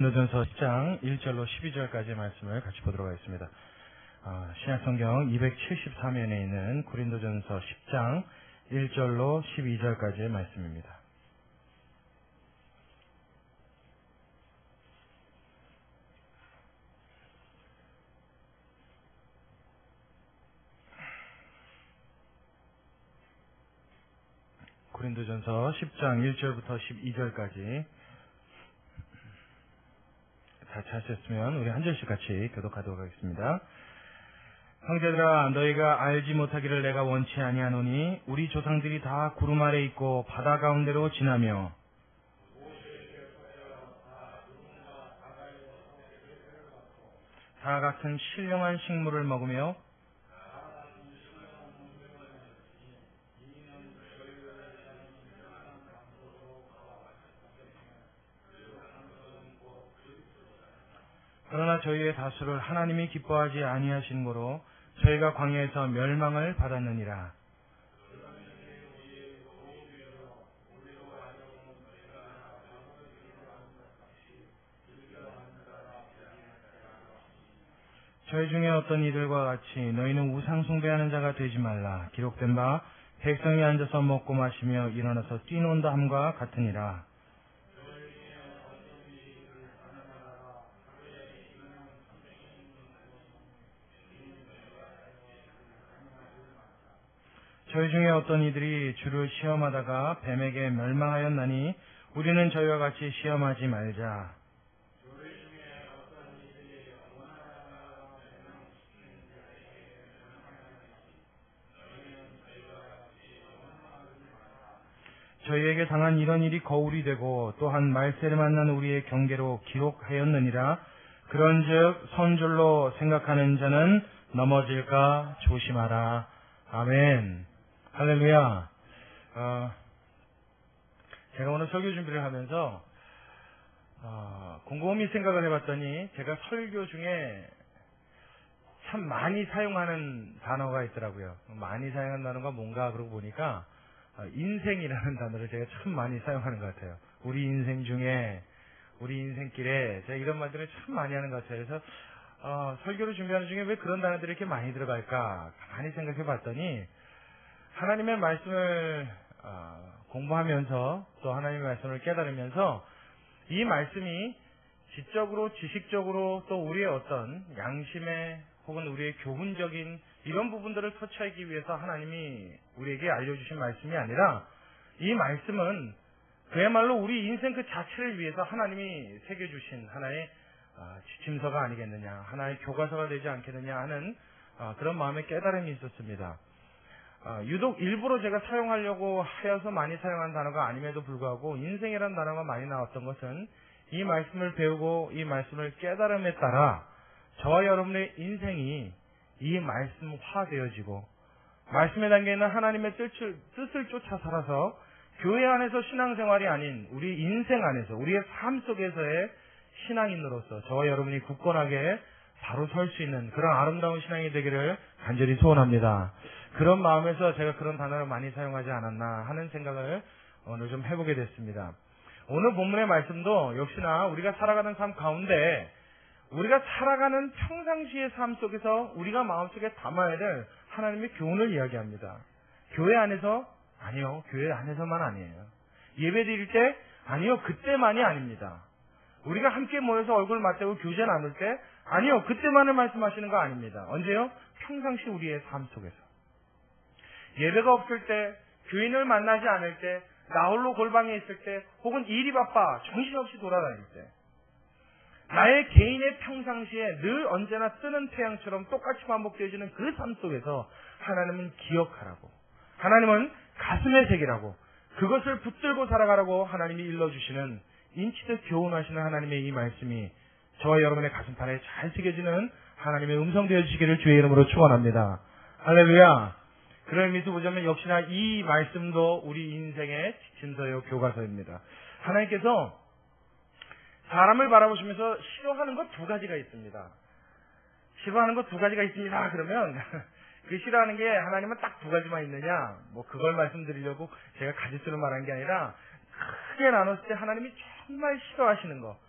고린도전서 10장 1절로 12절까지의 말씀을 같이 보도록 하겠습니다. 신약성경 274면에 있는 고린도전서 10장 1절로 12절까지의 말씀입니다. 고린도전서 10장 1절부터 12절까지 다 찾으셨으면 우리 한 절씩 같이 교독하도록 하겠습니다. 형제들아, 너희가 알지 못하기를 내가 원치 아니하노니 우리 조상들이 다 구름 아래 있고 바다 가운데로 지나며 다 같은 신령한 식물을 먹으며 그러나 저희의 다수를 하나님이 기뻐하지 아니하신 거로 저희가 광야에서 멸망을 받았느니라. 저희 중에 어떤 이들과 같이 너희는 우상 숭배하는 자가 되지 말라. 기록된 바 백성이 앉아서 먹고 마시며 일어나서 뛰논다 함과 같으니라. 저희 중에 어떤 이들이 주를 시험하다가 뱀에게 멸망하였나니 우리는 저희와 같이 시험하지 말자. 저희에게 당한 이런 일이 거울이 되고 또한 말세를 만난 우리의 경계로 기록하였느니라. 그런즉 선줄로 생각하는 자는 넘어질까 조심하라. 아멘. 할렐루야. 제가 오늘 설교 준비를 하면서 곰곰이 생각을 해봤더니 제가 설교 중에 참 많이 사용하는 단어가 있더라고요. 많이 사용하는 단어가 뭔가 그러고 보니까 인생이라는 단어를 제가 참 많이 사용하는 것 같아요. 우리 인생 중에, 우리 인생길에 제가 이런 말들을 참 많이 하는 것 같아요. 그래서 설교를 준비하는 중에 왜 그런 단어들이 이렇게 많이 들어갈까 많이 생각해 봤더니 하나님의 말씀을 공부하면서 또 하나님의 말씀을 깨달으면서 이 말씀이 지적으로 지식적으로 또 우리의 어떤 양심의 혹은 우리의 교훈적인 이런 부분들을 터치하기 위해서 하나님이 우리에게 알려주신 말씀이 아니라 이 말씀은 그야말로 우리 인생 그 자체를 위해서 하나님이 새겨주신 하나의 지침서가 아니겠느냐, 하나의 교과서가 되지 않겠느냐 하는 그런 마음의 깨달음이 있었습니다. 유독 일부러 제가 사용하려고 하여서 많이 사용한 단어가 아님에도 불구하고 인생이라는 단어가 많이 나왔던 것은 이 말씀을 배우고 이 말씀을 깨달음에 따라 저와 여러분의 인생이 이 말씀화되어지고 말씀에 담겨있는 하나님의 뜻을 쫓아 살아서 교회 안에서 신앙생활이 아닌 우리 인생 안에서 우리의 삶 속에서의 신앙인으로서 저와 여러분이 굳건하게 바로 설 수 있는 그런 아름다운 신앙이 되기를 간절히 소원합니다. 그런 마음에서 제가 그런 단어를 많이 사용하지 않았나 하는 생각을 오늘 좀 해보게 됐습니다. 오늘 본문의 말씀도 역시나 우리가 살아가는 삶 가운데 우리가 살아가는 평상시의 삶 속에서 우리가 마음속에 담아야 될 하나님의 교훈을 이야기합니다. 교회 안에서? 아니요. 교회 안에서만 아니에요. 예배 드릴 때? 아니요. 그때만이 아닙니다. 우리가 함께 모여서 얼굴 맞대고 교제 나눌 때? 아니요. 그때만을 말씀하시는 거 아닙니다. 언제요? 평상시 우리의 삶 속에서. 예배가 없을 때, 교인을 만나지 않을 때, 나 홀로 골방에 있을 때, 혹은 일이 바빠 정신없이 돌아다닐 때, 나의 개인의 평상시에 늘 언제나 뜨는 태양처럼 똑같이 반복되어지는 그 삶 속에서 하나님은 기억하라고, 하나님은 가슴에 새기라고, 그것을 붙들고 살아가라고 하나님이 일러주시는 인치듯 교훈하시는 하나님의 이 말씀이 저와 여러분의 가슴판에 잘 새겨지는 하나님의 음성 되어주시기를 주의 이름으로 축원합니다. 할렐루야. 그런 의미에서 보자면 역시나 이 말씀도 우리 인생의 지침서요 교과서입니다. 하나님께서 사람을 바라보시면서 싫어하는 것 두 가지가 있습니다. 싫어하는 것 두 가지가 있습니다. 그러면 그 싫어하는 게 하나님은 딱 두 가지만 있느냐? 뭐 그걸 말씀드리려고 제가 가짓수를 말한 게 아니라 크게 나눴을 때 하나님이 정말 싫어하시는 거,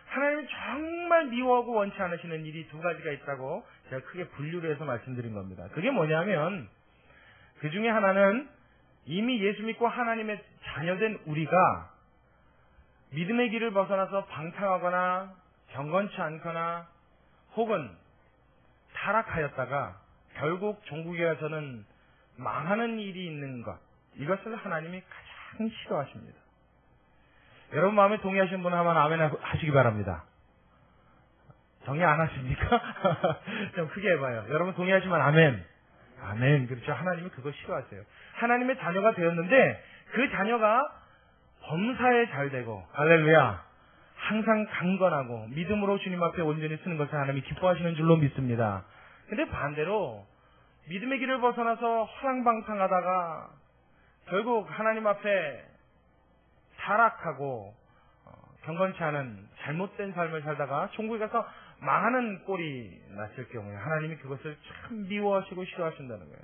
하나님이 정말 미워하고 원치 않으시는 일이 두 가지가 있다고 제가 크게 분류를 해서 말씀드린 겁니다. 그게 뭐냐면 그 중에 하나는 이미 예수 믿고 하나님의 자녀된 우리가 믿음의 길을 벗어나서 방탕하거나 경건치 않거나 혹은 타락하였다가 결국 종국에 가서는 망하는 일이 있는 것, 이것을 하나님이 가장 싫어하십니다. 여러분 마음에 동의하시는 분은 한번 아멘 하시기 바랍니다. 동의 안 하십니까? 좀 크게 해봐요. 여러분 동의하시면 아멘. 아멘. 그렇죠. 하나님이 그거 싫어하세요. 하나님의 자녀가 되었는데 그 자녀가 범사에 잘 되고 할렐루야 항상 강건하고 믿음으로 주님 앞에 온전히 쓰는 것을 하나님이 기뻐하시는 줄로 믿습니다. 근데 반대로 믿음의 길을 벗어나서 허랑방탕하다가 결국 하나님 앞에 타락하고 경건치 않은 잘못된 삶을 살다가 천국에 가서 망하는 꼴이 났을 경우에 하나님이 그것을 참 미워하시고 싫어하신다는 거예요.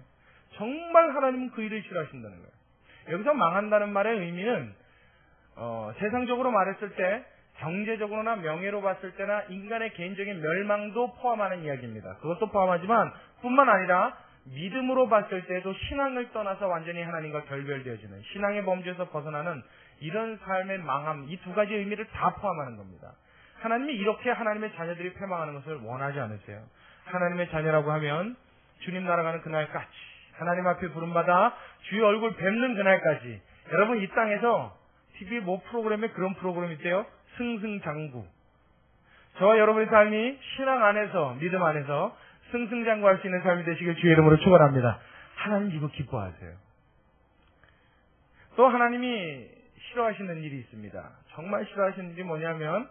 정말 하나님은 그 일을 싫어하신다는 거예요. 여기서 망한다는 말의 의미는 세상적으로 말했을 때 경제적으로나 명예로 봤을 때나 인간의 개인적인 멸망도 포함하는 이야기입니다. 그것도 포함하지만 뿐만 아니라 믿음으로 봤을 때도 신앙을 떠나서 완전히 하나님과 결별되어지는 신앙의 범주에서 벗어나는 이런 삶의 망함, 이 두 가지 의미를 다 포함하는 겁니다. 하나님이 이렇게 하나님의 자녀들이 패망하는 것을 원하지 않으세요. 하나님의 자녀라고 하면 주님 날아가는 그날까지 하나님 앞에 부름받아 주의 얼굴 뵙는 그날까지 여러분 이 땅에서 TV 뭐 프로그램에 그런 프로그램이 있대요. 승승장구. 저와 여러분의 삶이 신앙 안에서 믿음 안에서 승승장구할 수 있는 삶이 되시길 주의 이름으로 축원합니다. 하나님 이거 기뻐하세요. 또 하나님이 싫어하시는 일이 있습니다. 정말 싫어하시는 일이 뭐냐면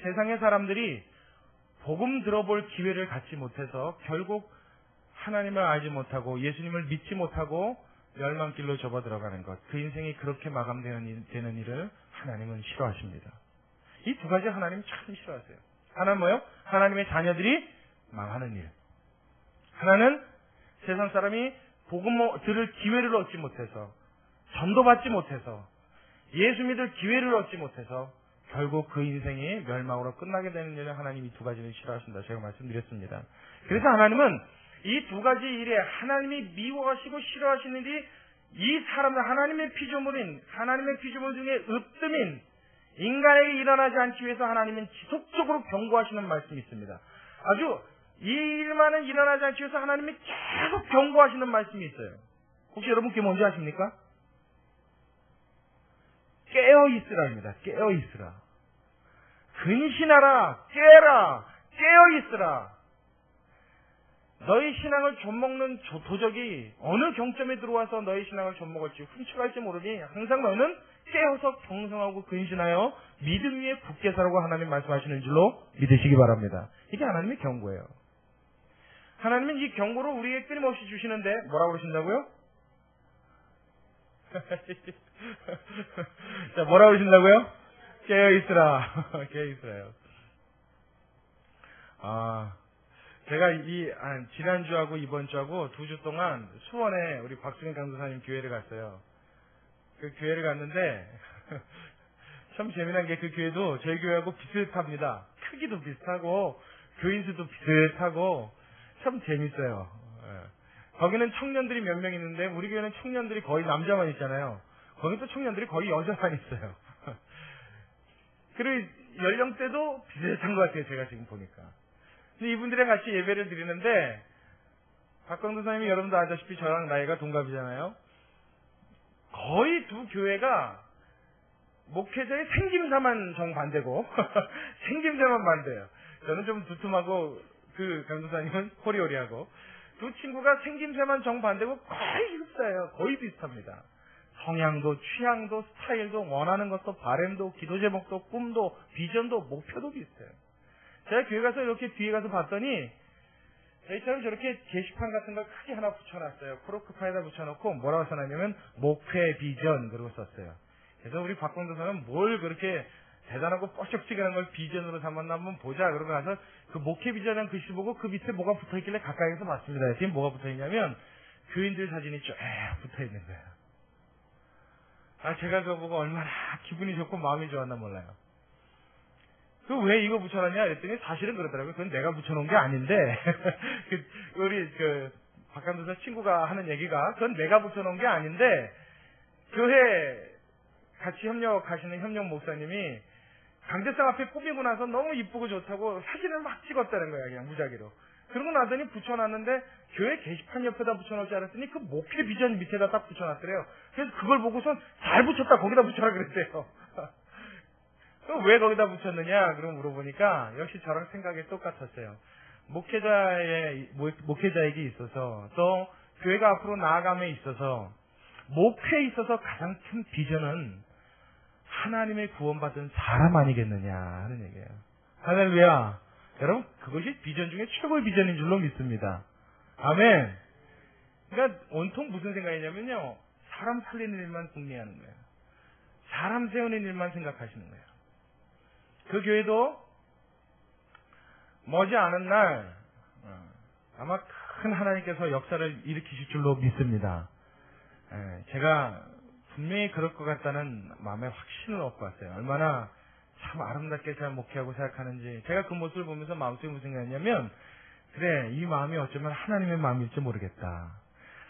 세상의 사람들이 복음 들어볼 기회를 갖지 못해서 결국 하나님을 알지 못하고 예수님을 믿지 못하고 멸망길로 접어 들어가는 것. 그 인생이 그렇게 마감되는 일을 하나님은 싫어하십니다. 이 두 가지 하나님 참 싫어하세요. 하나는 뭐요? 하나님의 자녀들이 망하는 일. 하나는 세상 사람이 복음 들을 기회를 얻지 못해서 전도받지 못해서 예수 믿을 기회를 얻지 못해서 결국 그 인생이 멸망으로 끝나게 되는 일을 하나님이 이 두 가지를 싫어하신다. 제가 말씀드렸습니다. 그래서 하나님은 이 두 가지 일에 하나님이 미워하시고 싫어하시는 일이 이 사람들 하나님의 피조물인 하나님의 피조물 중에 으뜸인 인간에게 일어나지 않기 위해서 하나님은 지속적으로 경고하시는 말씀이 있습니다. 아주 이 일만은 일어나지 않기 위해서 하나님이 계속 경고하시는 말씀이 있어요. 혹시 여러분 그게 뭔지 아십니까? 깨어있으라입니다. 깨어있으라. 근신하라. 깨라. 깨어있으라. 너희 신앙을 좀먹는 도적이 어느 경점에 들어와서 너희 신앙을 좀먹을지 훔쳐갈지 모르니 항상 너희는 깨어서 경성하고 근신하여 믿음 위에 굳게 서라고 하나님 말씀하시는 줄로 믿으시기 바랍니다. 이게 하나님의 경고예요. 하나님은 이 경고를 우리에게 끊임없이 주시는데 뭐라고 그러신다고요? 자, 뭐라고 그러신다고요? 깨어있으라. 깨어있으라요. 제가 지난주하고 이번주하고 2주 동안 수원에 우리 박승현 강도사님 교회를 갔어요. 그 교회를 갔는데 참 재미난 게 그 교회도 저희 교회하고 비슷합니다. 크기도 비슷하고 교인 수도 비슷하고 참 재밌어요. 거기는 청년들이 몇 명 있는데 우리 교회는 청년들이 거의 남자만 있잖아요. 거기 또 청년들이 거의 여자만 있어요. 그리고 연령대도 비슷한 것 같아요. 제가 지금 보니까. 근데 이분들이랑 같이 예배를 드리는데 박광도 사님이 여러분도 아시다시피 저랑 나이가 동갑이잖아요. 거의 두 교회가 목회자의 생김새만 정반대고 생김새만 반대예요. 저는 좀 두툼하고 그 강도사님은 호리호리하고 두 친구가 생김새만 정반대고 거의 흡사해요. 거의 비슷합니다. 성향도 취향도 스타일도 원하는 것도 바램도 기도 제목도 꿈도 비전도 목표도 비슷해요. 제가 교회 가서 이렇게 뒤에 가서 봤더니 저희처럼 저렇게 게시판 같은 걸 크게 하나 붙여놨어요. 프로크파에다 붙여놓고 뭐라고 써놨냐면 목회 비전 그러고 썼어요. 그래서 우리 박광도사는 뭘 그렇게 대단하고 뻐쩍지근한 걸 비전으로 삼았나 한번 보자. 그러고 나서 그 목회 비전이라는 글씨 보고 그 밑에 뭐가 붙어있길래 가까이서 봤습니다. 지금 뭐가 붙어있냐면 교인들 사진이 쭉 붙어있는 거예요. 제가 그거 보고 얼마나 기분이 좋고 마음이 좋았나 몰라요. 그 왜 이거 붙여놨냐 그랬더니 사실은 그러더라고요. 그건 내가 붙여놓은 게 아닌데 우리 박감도사 친구가 하는 얘기가 그건 내가 붙여놓은 게 아닌데 교회 같이 협력하시는 협력 목사님이 강대상 앞에 꾸미고 나서 너무 이쁘고 좋다고 사진을 막 찍었다는 거야. 그냥 무작위로. 그러고 나더니 붙여놨는데 교회 게시판 옆에다 붙여놓지 않았더니 그 목회 비전 밑에다 딱 붙여놨더래요. 그래서 그걸 보고선 잘 붙였다 거기다 붙여라 그랬대요. 왜 거기다 붙였느냐 그럼 물어보니까 역시 저랑 생각이 똑같았어요. 목회자에게 있어서 또 교회가 앞으로 나아감에 있어서 목회에 있어서 가장 큰 비전은 하나님의 구원받은 사람 아니겠느냐 하는 얘기예요. 할렐루야. 여러분 그것이 비전 중에 최고의 비전인 줄로 믿습니다. 아멘. 그러니까 온통 무슨 생각이냐면요. 사람 살리는 일만 궁리하는 거예요. 사람 세우는 일만 생각하시는 거예요. 그 교회도 머지않은 날 아마 큰 하나님께서 역사를 일으키실 줄로 믿습니다. 제가 분명히 그럴 것 같다는 마음의 확신을 얻고 왔어요. 얼마나 참 아름답게 잘 목회하고 생각하는지 제가 그 모습을 보면서 마음속에 무슨 생각이냐면 그래 이 마음이 어쩌면 하나님의 마음일지 모르겠다.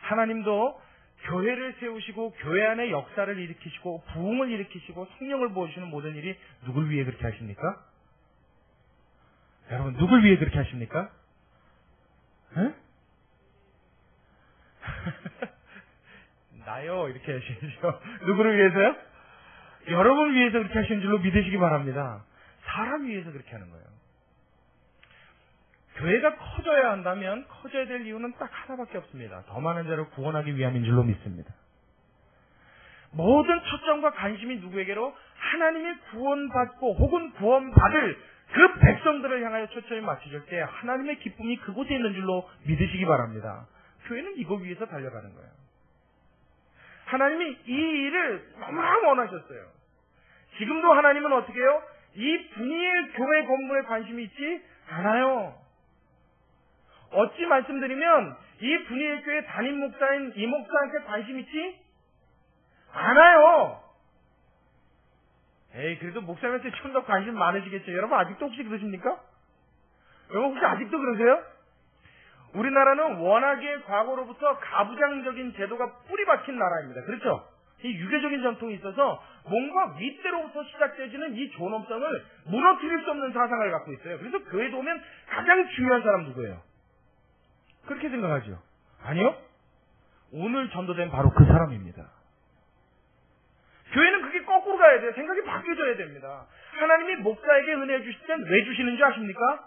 하나님도 교회를 세우시고 교회 안에 역사를 일으키시고 부흥을 일으키시고 성령을 부어주시는 모든 일이 누굴 위해 그렇게 하십니까? 여러분 누굴 위해 그렇게 하십니까? 나요 이렇게 하시죠. 누구를 위해서요? 여러분을 위해서 그렇게 하시는 줄로 믿으시기 바랍니다. 사람 위해서 그렇게 하는 거예요. 교회가 커져야 한다면 커져야 될 이유는 딱 하나밖에 없습니다. 더 많은 자를 구원하기 위함인 줄로 믿습니다. 모든 초점과 관심이 누구에게로 하나님이 구원받고 혹은 구원받을 그 백성들을 향하여 초점이 맞춰질 때 하나님의 기쁨이 그곳에 있는 줄로 믿으시기 바랍니다. 교회는 이걸 위해서 달려가는 거예요. 하나님이 이 일을 너무나 원하셨어요. 지금도 하나님은 어떻게 해요? 이 분이엘 교회 건물에 관심이 있지 않아요. 어찌 말씀드리면 이 분이엘 교회 담임 목사인 이 목사한테 관심 있지 않아요. 그래도 목사님한테 좀 더 관심 많으시겠죠. 여러분 아직도 혹시 그러십니까? 여러분 혹시 아직도 그러세요? 우리나라는 워낙에 과거로부터 가부장적인 제도가 뿌리 박힌 나라입니다. 그렇죠? 이 유교적인 전통이 있어서 뭔가 윗대로부터 시작되지는 이 존엄성을 무너뜨릴 수 없는 사상을 갖고 있어요. 그래서 교회에 오면 가장 중요한 사람 누구예요? 그렇게 생각하죠? 아니요? 오늘 전도된 바로 그 사람입니다. 교회는 그게 거꾸로 가야 돼요. 생각이 바뀌어져야 됩니다. 하나님이 목사에게 은혜 주실 땐 왜 주시는 줄 아십니까?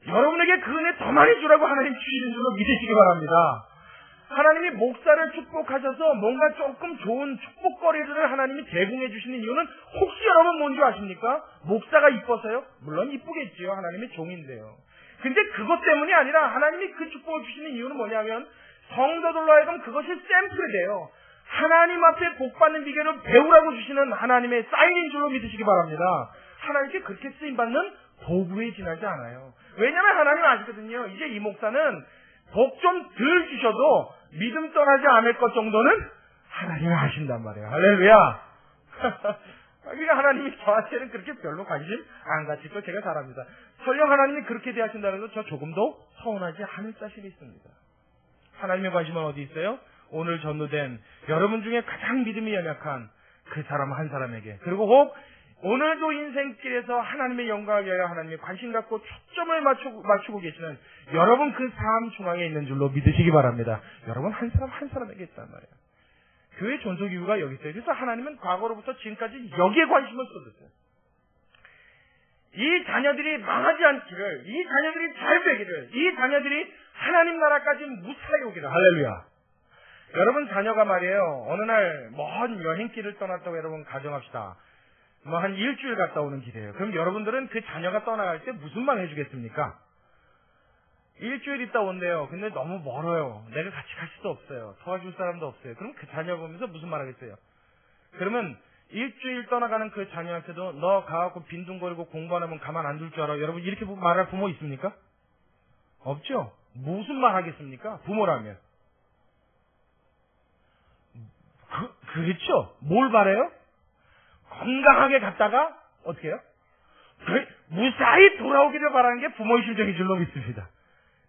여러분에게 그 은혜 더 많이 주라고 하나님 주시는 줄로 믿으시기 바랍니다. 하나님이 목사를 축복하셔서 뭔가 조금 좋은 축복거리를 하나님이 제공해 주시는 이유는 혹시 여러분 뭔지 아십니까? 목사가 이뻐서요? 물론 이쁘겠지요. 하나님의 종인데요. 근데 그것 때문이 아니라 하나님이 그 축복을 주시는 이유는 뭐냐면 성도들로 하여금 그것이 샘플이 돼요. 하나님 앞에 복받는 비결을 배우라고 주시는 하나님의 사인인 줄로 믿으시기 바랍니다. 하나님께 그렇게 쓰임받는 도구에 지나지 않아요. 왜냐하면 하나님 아시거든요. 이제 이 목사는 복 좀 덜 주셔도 믿음 떠나지 않을 것 정도는 하나님이 하신단 말이에요. 할렐루야. 그러니까 하나님이 저한테는 그렇게 별로 관심 안 가실 거 제가 잘 압니다. 설령 하나님이 그렇게 대하신다는 건 저 조금도 서운하지 않을 자신이 있습니다. 하나님의 관심은 어디 있어요? 오늘 전도된 여러분 중에 가장 믿음이 연약한 그 사람 한 사람에게, 그리고 혹 오늘도 인생길에서 하나님의 영광을 위하여 하나님의 관심 갖고 초점을 맞추고 계시는 여러분 그 삶 중앙에 있는 줄로 믿으시기 바랍니다. 여러분 한 사람 한 사람에게 있단 말이에요. 교회 존속 이유가 여기 있어요. 그래서 하나님은 과거로부터 지금까지 여기에 관심을 쏟았어요. 이 자녀들이 망하지 않기를, 이 자녀들이 잘 되기를, 이 자녀들이 하나님 나라까지 무사히 오기를. 할렐루야. 여러분 자녀가 말이에요. 어느 날 먼 여행길을 떠났다고 여러분 가정합시다. 뭐 한 일주일 갔다 오는 길이에요. 그럼 여러분들은 그 자녀가 떠나갈 때 무슨 말 해주겠습니까? 일주일 있다 온대요. 근데 너무 멀어요. 내가 같이 갈 수도 없어요. 도와줄 사람도 없어요. 그럼 그 자녀 보면서 무슨 말 하겠어요? 그러면 일주일 떠나가는 그 자녀한테도 너 가갖고 빈둥거리고 공부 안 하면 가만 안 둘 줄 알아? 여러분 이렇게 말할 부모 있습니까? 없죠? 무슨 말 하겠습니까? 부모라면. 그렇죠? 뭘 바래요? 건강하게 갔다가 어떻게 해요? 무사히 돌아오기를 바라는 게 부모의 심정인 줄로 믿습니다.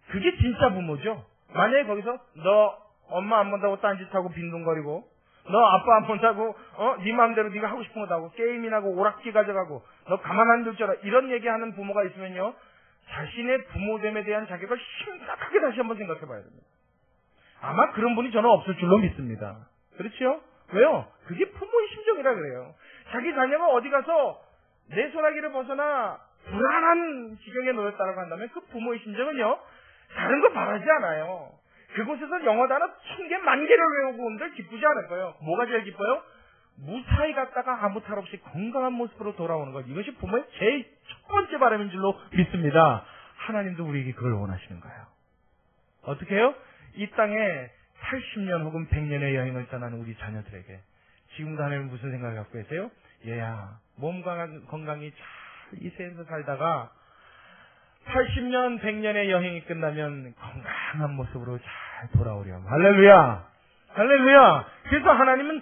그게 진짜 부모죠. 만약에 거기서 너 엄마 안 본다고 딴짓하고 빈둥거리고 너 아빠 안 본다고 네 마음대로 네가 하고 싶은 거 하고 게임이나 하고 오락기 가져가고 너 가만 안 둘 줄 알아 이런 얘기하는 부모가 있으면요 자신의 부모됨에 대한 자격을 심각하게 다시 한번 생각해 봐야 됩니다. 아마 그런 분이 저는 없을 줄로 믿습니다. 그렇죠? 왜요? 그게 부모의 심정이라 그래요. 자기 자녀가 어디 가서 내 소나기를 벗어나 불안한 지경에 놓였다고 한다면 그 부모의 심정은요 다른 거 바라지 않아요. 그곳에서 영어 단어 1000개, 10,000개를 외우고 온들 기쁘지 않을 거예요. 뭐가 제일 기뻐요? 무사히 갔다가 아무 탈 없이 건강한 모습으로 돌아오는 것. 이것이 부모의 제일 첫 번째 바람인 줄로 믿습니다. 하나님도 우리에게 그걸 원하시는 거예요. 어떻게 해요? 이 땅에 80년 혹은 100년의 여행을 떠나는 우리 자녀들에게 지금도 하나님은 무슨 생각을 갖고 계세요? 얘야, 몸 건강히 잘 이 세상에서 살다가 80년, 100년의 여행이 끝나면 건강한 모습으로 잘 돌아오렴. 할렐루야! 할렐루야! 그래서 하나님은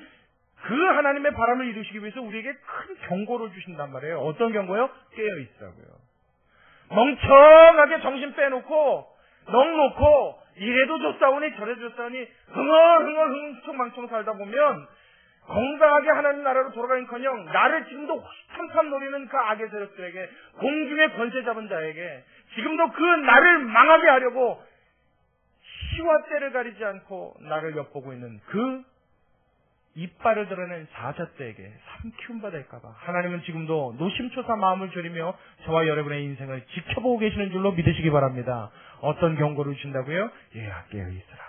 그 하나님의 바람을 이루시기 위해서 우리에게 큰 경고를 주신단 말이에요. 어떤 경고요? 깨어있으라고요. 멍청하게 정신 빼놓고 넋놓고 이래도 좋사오니 저래도 좋사오니 흥청망청 살다 보면 건강하게 하나님 나라로 돌아가긴커녕 나를 지금도 호시탐탐 노리는 그 악의 세력들에게 공중의 권세 잡은 자에게 지금도 그 나를 망하게 하려고 시와 때를 가리지 않고 나를 엿보고 있는 그 이빨을 드러낸 사자떼에게 삼키움받아 될까봐 하나님은 지금도 노심초사 마음을 졸이며 저와 여러분의 인생을 지켜보고 계시는 줄로 믿으시기 바랍니다. 어떤 경고를 주신다고요? 얘야 깨어있으라.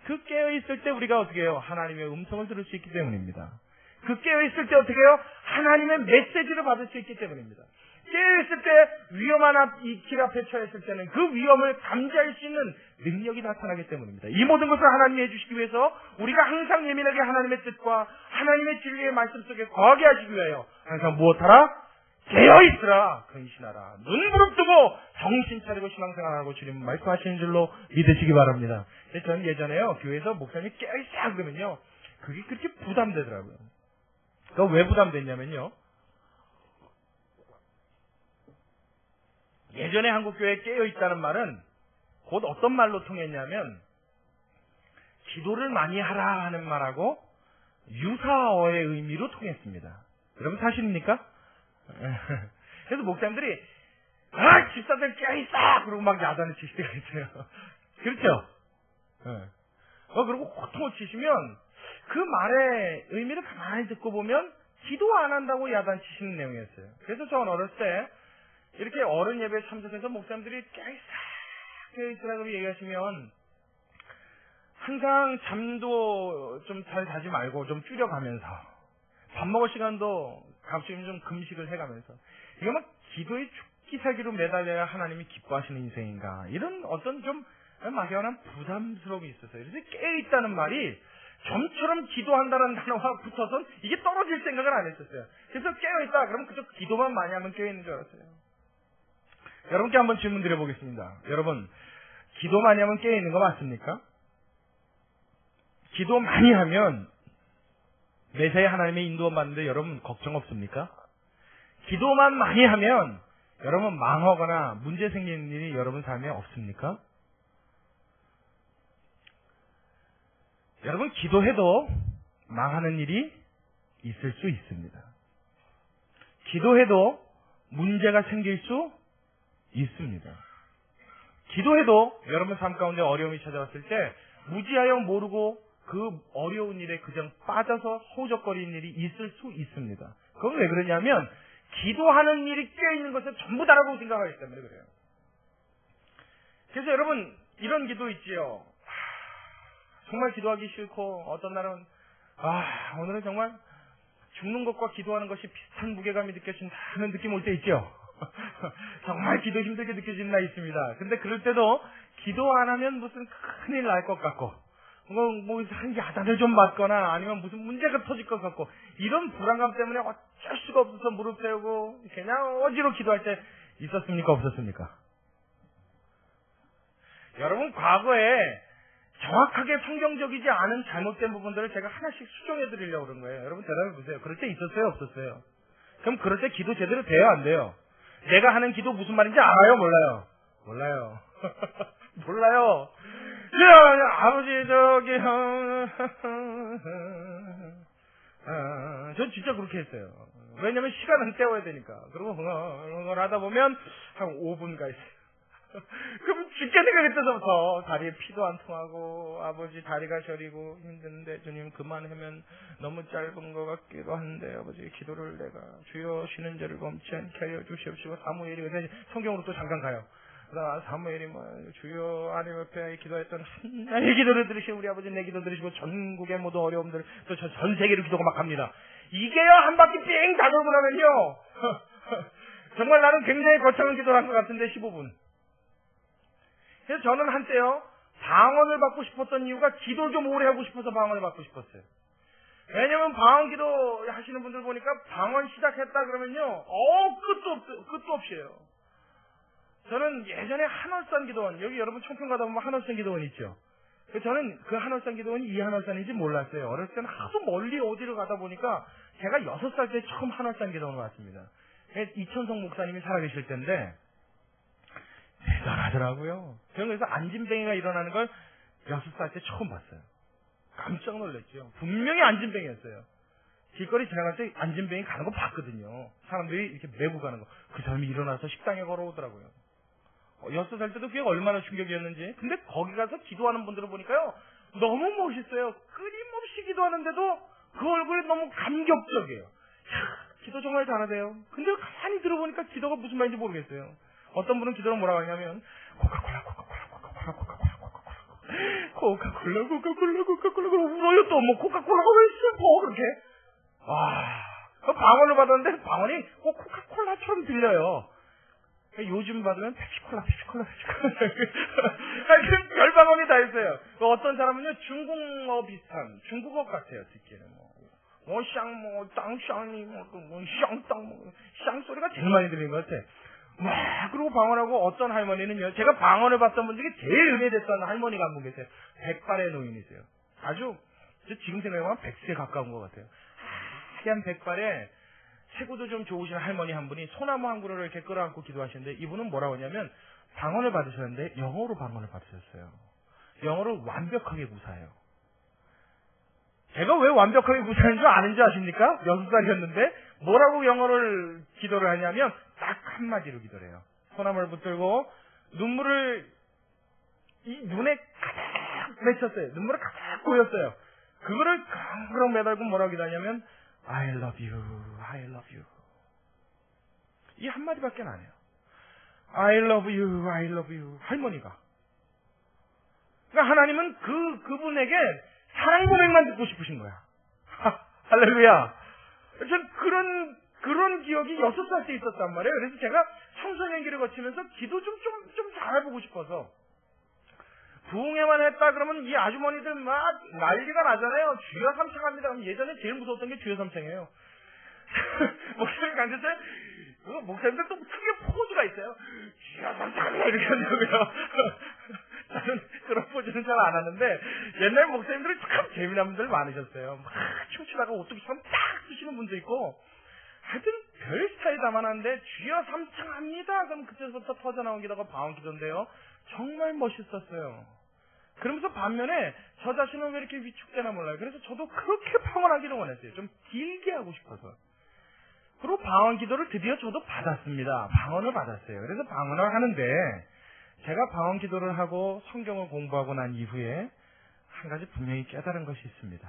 그 깨어있을 때 우리가 어떻게 해요? 하나님의 음성을 들을 수 있기 때문입니다. 그 깨어있을 때 어떻게 해요? 하나님의 메시지를 받을 수 있기 때문입니다. 깨어있을 때 위험한 이 길 앞에 처했을 때는 그 위험을 감지할 수 있는 능력이 나타나기 때문입니다. 이 모든 것을 하나님이 해주시기 위해서 우리가 항상 예민하게 하나님의 뜻과 하나님의 진리의 말씀 속에 거하게 하시기 위하여 항상 무엇하라? 깨어있으라, 근신하라, 눈 부릅뜨고 정신 차리고 신앙생활하고 주님 말씀하시는 줄로 믿으시기 바랍니다. 저는 예전에요 교회에서 목사님이 깨어있어 그러면요 그게 그렇게 부담되더라고요. 그러니까 왜 부담됐냐면요 예전에 한국교회에 깨어있다는 말은 곧 어떤 말로 통했냐면 기도를 많이 하라 하는 말하고 유사어의 의미로 통했습니다. 여러분 사실입니까? 그래서 목사님들이 집사들 깨어있어! 그러고 막 야단을 치실 때가 있어요. 그렇죠? 그리고 호통을 치시면 그 말의 의미를 가만히 듣고 보면 기도 안 한다고 야단 치시는 내용이었어요. 그래서 저는 어렸을 때 이렇게 어른 예배에 참석해서 목사님들이 깨어있으라고 얘기하시면 항상 잠도 좀 잘 자지 말고 좀 줄여가면서 밥 먹을 시간도 가끔씩 좀 금식을 해가면서 이거 막 기도의 죽기살기로 매달려야 하나님이 기뻐하시는 인생인가 이런 어떤 좀 막연한 부담스러움이 있었어요. 그래서 깨어있다는 말이 점처럼 기도한다는 단어가 붙어서 이게 떨어질 생각을 안 했었어요. 그래서 깨어있다 그러면 그저 기도만 많이 하면 깨어있는 줄 알았어요. 여러분께 한번 질문 드려보겠습니다. 여러분 기도 많이 하면 깨어있는 거 맞습니까? 기도 많이 하면 매사에 하나님의 인도만 받는데 여러분 걱정 없습니까? 기도만 많이 하면 여러분 망하거나 문제 생기는 일이 여러분 삶에 없습니까? 여러분 기도해도 망하는 일이 있을 수 있습니다. 기도해도 문제가 생길 수 있습니다. 기도해도 여러분 삶 가운데 어려움이 찾아왔을 때 무지하여 모르고 그 어려운 일에 그냥 빠져서 허우적거리는 일이 있을 수 있습니다. 그건 왜 그러냐면 기도하는 일이 껴있는 것을 전부 다라고 생각하기 때문에 그래요. 그래서 여러분 이런 기도 있지요. 정말 기도하기 싫고 어떤 날은 오늘은 정말 죽는 것과 기도하는 것이 비슷한 무게감이 느껴진다는 느낌 올 때 있죠. 정말 기도 힘들게 느껴지는 날 있습니다. 근데 그럴 때도 기도 안 하면 무슨 큰일 날 것 같고 한 야단을 좀 맞거나 아니면 무슨 문제가 터질 것 같고 이런 불안감 때문에 어쩔 수가 없어서 무릎 세우고 그냥 어지로 기도할 때 있었습니까? 없었습니까? 여러분 과거에 정확하게 성경적이지 않은 잘못된 부분들을 제가 하나씩 수정해 드리려고 그런 거예요. 여러분 대답해 보세요. 그럴 때 있었어요? 없었어요? 그럼 그럴 때 기도 제대로 돼요, 안 돼요? 내가 하는 기도 무슨 말인지 알아요, 몰라요? 몰라요. 몰라요. 아버지 전 진짜 그렇게 했어요. 왜냐면 시간은 때워야 되니까. 그리고 흥얼흥얼 하다 보면 한 5분가 있어요. 그럼 죽게 생각했다서부터 다리에 피도 안 통하고 아버지 다리가 저리고 힘든데 주님 그만하면 너무 짧은 것 같기도 한데 아버지 기도를 내가 주여 쉬는 죄를 범치 않게 하여 주시옵시고 사무엘이 그래서 성경으로 또 잠깐 가요. 사무엘이 주여 하나님 앞에 기도했던 하나님의 기도를 들으시고 우리 아버지 내 기도 들으시고 전국의 모든 어려움들 또 전 세계로 기도가 막 합니다. 이게요 한 바퀴 삥 다 돌고 나면요 정말 나는 굉장히 거창한 기도를 한 것 같은데 15분. 그래서 저는 한때요 방언을 받고 싶었던 이유가 기도를 좀 오래 하고 싶어서 방언을 받고 싶었어요. 왜냐면 방언 기도 하시는 분들 보니까 방언 시작했다 그러면요 끝도 없이요. 저는 예전에 한월산 기도원, 여기 여러분 청평 가다 보면 한월산 기도원 있죠. 저는 그 한월산 기도원이 이 한월산인지 몰랐어요. 어렸을 때는 하도 멀리 어디를 가다 보니까 제가 6살 때 처음 한월산 기도원을 왔습니다. 이천성 목사님이 살아계실 때인데 대단하더라고요. 저는 그래서 안진뱅이가 일어나는 걸 6살 때 처음 봤어요. 깜짝 놀랐죠. 분명히 안진뱅이였어요. 길거리 지나갈 때 안진뱅이 가는 거 봤거든요. 사람들이 이렇게 메고 가는 거. 그 사람이 일어나서 식당에 걸어오더라고요. 6살 때도 그게 얼마나 충격이었는지. 근데 거기 가서 기도하는 분들을 보니까요. 너무 멋있어요. 끊임없이 기도하는데도 그 얼굴이 너무 감격적이에요. 기도 정말 잘하대요. 근데 가만히 들어보니까 기도가 무슨 말인지 모르겠어요. 어떤 분은 기도를 뭐라고 하냐면 코카콜라 울어요. 또 뭐 코카콜라가 왜 슬퍼 그렇게. 그 방언을 받았는데 방언이 꼭 코카콜라처럼 들려요. 요즘 받으면 펩시콜라. 별 방언이 다 있어요. 어떤 사람은요 중국어 비슷한 중국어 같아요 듣기는 샹 소리가 제일 많이 들리는 것 같아. 그리고 방언하고 어떤 할머니는요 제가 방언을 봤던 분 중에 제일 은혜됐던 할머니가 한 분 계세요. 백발의 노인이세요. 아주 지금 생각해보면 100세 가까운 것 같아요. 하얀 백발에 체구도 좀 좋으신 할머니 한 분이 소나무 한 그루를 이렇게 끌어안고 기도하시는데 이분은 뭐라고 하냐면 방언을 받으셨는데 영어로 방언을 받으셨어요. 영어를 완벽하게 구사해요. 제가 왜 완벽하게 구사하는 줄 아는지 아십니까? 6살이었는데 뭐라고 영어를 기도를 하냐면 딱 한마디로 기도를 해요. 소나무를 붙들고 눈물을 이 눈에 가득 맺혔어요. 눈물을 가득 고였어요. 그거를 그렁그렁 매달고 뭐라고 기도하냐면 I love you, I love you. 이 한마디밖에 안 해요. I love you, I love you. 할머니가. 그러니까 하나님은 그분에게 사랑 고백만 듣고 싶으신 거야. 할렐루야. 전 그런 기억이 6살 때 있었단 말이에요. 그래서 제가 청소년기를 거치면서 기도 좀 잘해보고 싶어서. 부흥회만 했다 그러면 이 아주머니들 막 난리가 나잖아요. 주여 삼창합니다. 그럼 예전에 제일 무서웠던 게 주여 삼창이에요. 목사님 앉았어요. 목사님들 또 크게 포즈가 있어요. 주여 삼창합니다. 이렇게 한다고요. 저는 그런 포즈는 잘 안 하는데 옛날 목사님들은 참 재미난 분들 많으셨어요. 막 춤추다가 오뚜기처럼 딱 쓰시는 분도 있고 하여튼 별 스타일 다만한데 주여 삼창합니다. 그럼 그때부터 터져나온 기도가 방언 기도인데요. 정말 멋있었어요. 그러면서 반면에 저 자신은 왜 이렇게 위축되나 몰라요. 그래서 저도 그렇게 방언하기를 원했어요. 좀 길게 하고 싶어서. 그리고 방언 기도를 드디어 저도 받았습니다. 방언을 받았어요. 그래서 방언을 하는데 제가 방언 기도를 하고 성경을 공부하고 난 이후에 한 가지 분명히 깨달은 것이 있습니다.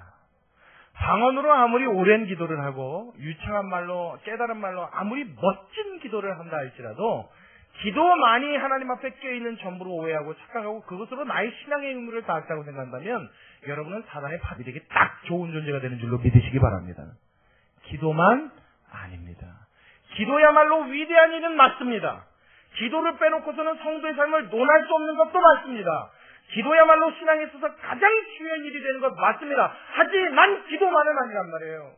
방언으로 아무리 오랜 기도를 하고 유창한 말로 깨달은 말로 아무리 멋진 기도를 한다 할지라도 기도만이 하나님 앞에 껴있는 전부로 오해하고 착각하고 그것으로 나의 신앙의 의무를 다했다고 생각한다면 여러분은 사단의 밥이 되기 딱 좋은 존재가 되는 줄로 믿으시기 바랍니다. 기도만 아닙니다. 기도야말로 위대한 일은 맞습니다. 기도를 빼놓고서는 성도의 삶을 논할 수 없는 것도 맞습니다. 기도야말로 신앙에 있어서 가장 중요한 일이 되는 것 맞습니다. 하지만 기도만은 아니란 말이에요.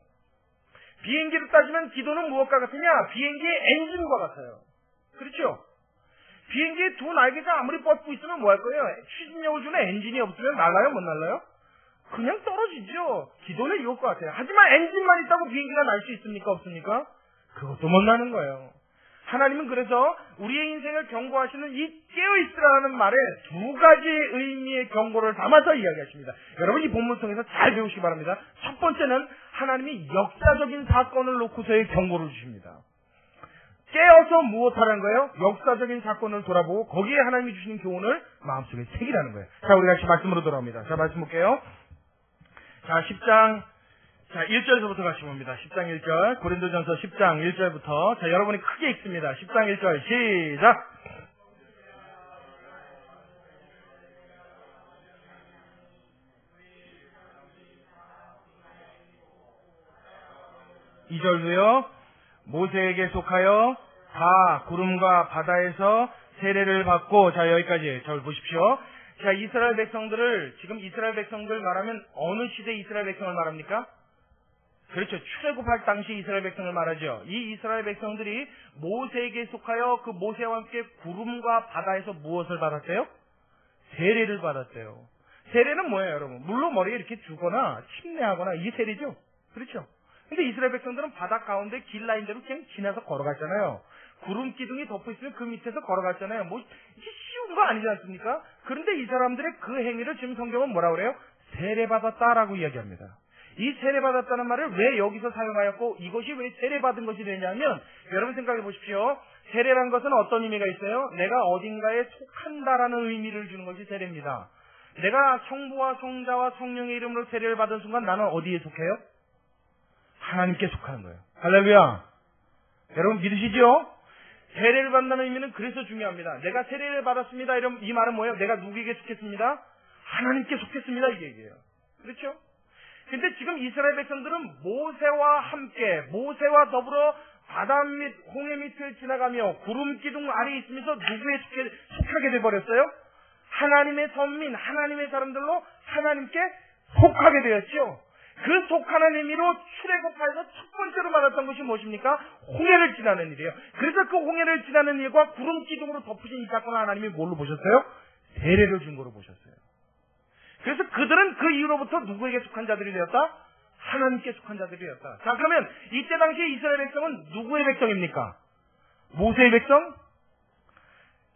비행기를 따지면 기도는 무엇과 같으냐? 비행기의 엔진과 같아요. 그렇죠? 비행기의 두 날개가 아무리 뻗고 있으면 뭐 할 거예요? 추진력을 주는 엔진이 없으면 날아요? 못 날아요? 그냥 떨어지죠. 기도는 이것과 같아요. 하지만 엔진만 있다고 비행기가 날 수 있습니까? 없습니까? 그것도 못나는 거예요. 하나님은 그래서 우리의 인생을 경고하시는 이 깨어있으라는 말에 두 가지 의미의 경고를 담아서 이야기하십니다. 여러분 이 본문을 통해서 잘 배우시기 바랍니다. 첫 번째는 하나님이 역사적인 사건을 놓고서의 경고를 주십니다. 깨어서 무엇하라는 거예요? 역사적인 사건을 돌아보고 거기에 하나님이 주시는 교훈을 마음속에 새기라는 거예요. 자, 우리 같이 말씀으로 돌아옵니다. 자, 말씀 볼게요. 자, 10장 1절에서부터 같이 봅니다. 10장 1절, 고린도전서 10장 1절부터. 자, 여러분이 크게 읽습니다. 10장 1절, 시작! 이 절도요, 모세에게 속하여 다 구름과 바다에서 세례를 받고, 자, 여기까지. 절 보십시오. 자, 이스라엘 백성들을, 지금 이스라엘 백성들 말하면 어느 시대 이스라엘 백성을 말합니까? 그렇죠. 출애굽할 당시 이스라엘 백성을 말하죠. 이 이스라엘 백성들이 모세에게 속하여 그 모세와 함께 구름과 바다에서 무엇을 받았대요? 세례를 받았대요. 세례는 뭐예요, 여러분? 물로 머리에 이렇게 두거나 침례하거나 이게 세례죠. 그렇죠. 근데 이스라엘 백성들은 바다 가운데 길 라인대로 그냥 지나서 걸어갔잖아요. 구름 기둥이 덮어있으면 그 밑에서 걸어갔잖아요. 뭐 이게 쉬운 거 아니지 않습니까? 그런데 이 사람들의 그 행위를 지금 성경은 뭐라 그래요? 세례받았다라고 이야기합니다. 이 세례받았다는 말을 왜 여기서 사용하였고 이것이 왜 세례받은 것이 되냐면 여러분 생각해 보십시오. 세례란 것은 어떤 의미가 있어요? 내가 어딘가에 속한다라는 의미를 주는 것이 세례입니다. 내가 성부와 성자와 성령의 이름으로 세례를 받은 순간 나는 어디에 속해요? 하나님께 속하는 거예요. 할렐루야. 여러분 믿으시죠? 세례를 받는다는 의미는 그래서 중요합니다. 내가 세례를 받았습니다. 이 말은 뭐예요? 내가 누구에게 속했습니다? 하나님께 속했습니다. 이 얘기예요. 그렇죠? 근데 지금 이스라엘 백성들은 모세와 함께, 모세와 더불어 바다 밑, 홍해 밑을 지나가며 구름 기둥 아래에 있으면서 누구에 속하게 돼버렸어요? 하나님의 선민, 하나님의 사람들로 하나님께 속하게 되었죠. 그 속하는 의미로 출애굽하여서 첫 번째로 말했던 것이 무엇입니까? 홍해를 지나는 일이에요. 그래서 그 홍해를 지나는 일과 구름 기둥으로 덮으신 이 사건을 하나님이 뭘로 보셨어요? 세례를 준 거로 보셨어요. 그래서 그들은 그 이후로부터 누구에게 속한 자들이 되었다? 하나님께 속한 자들이 되었다. 자, 그러면 이때 당시에 이스라엘 백성은 누구의 백성입니까? 모세의 백성?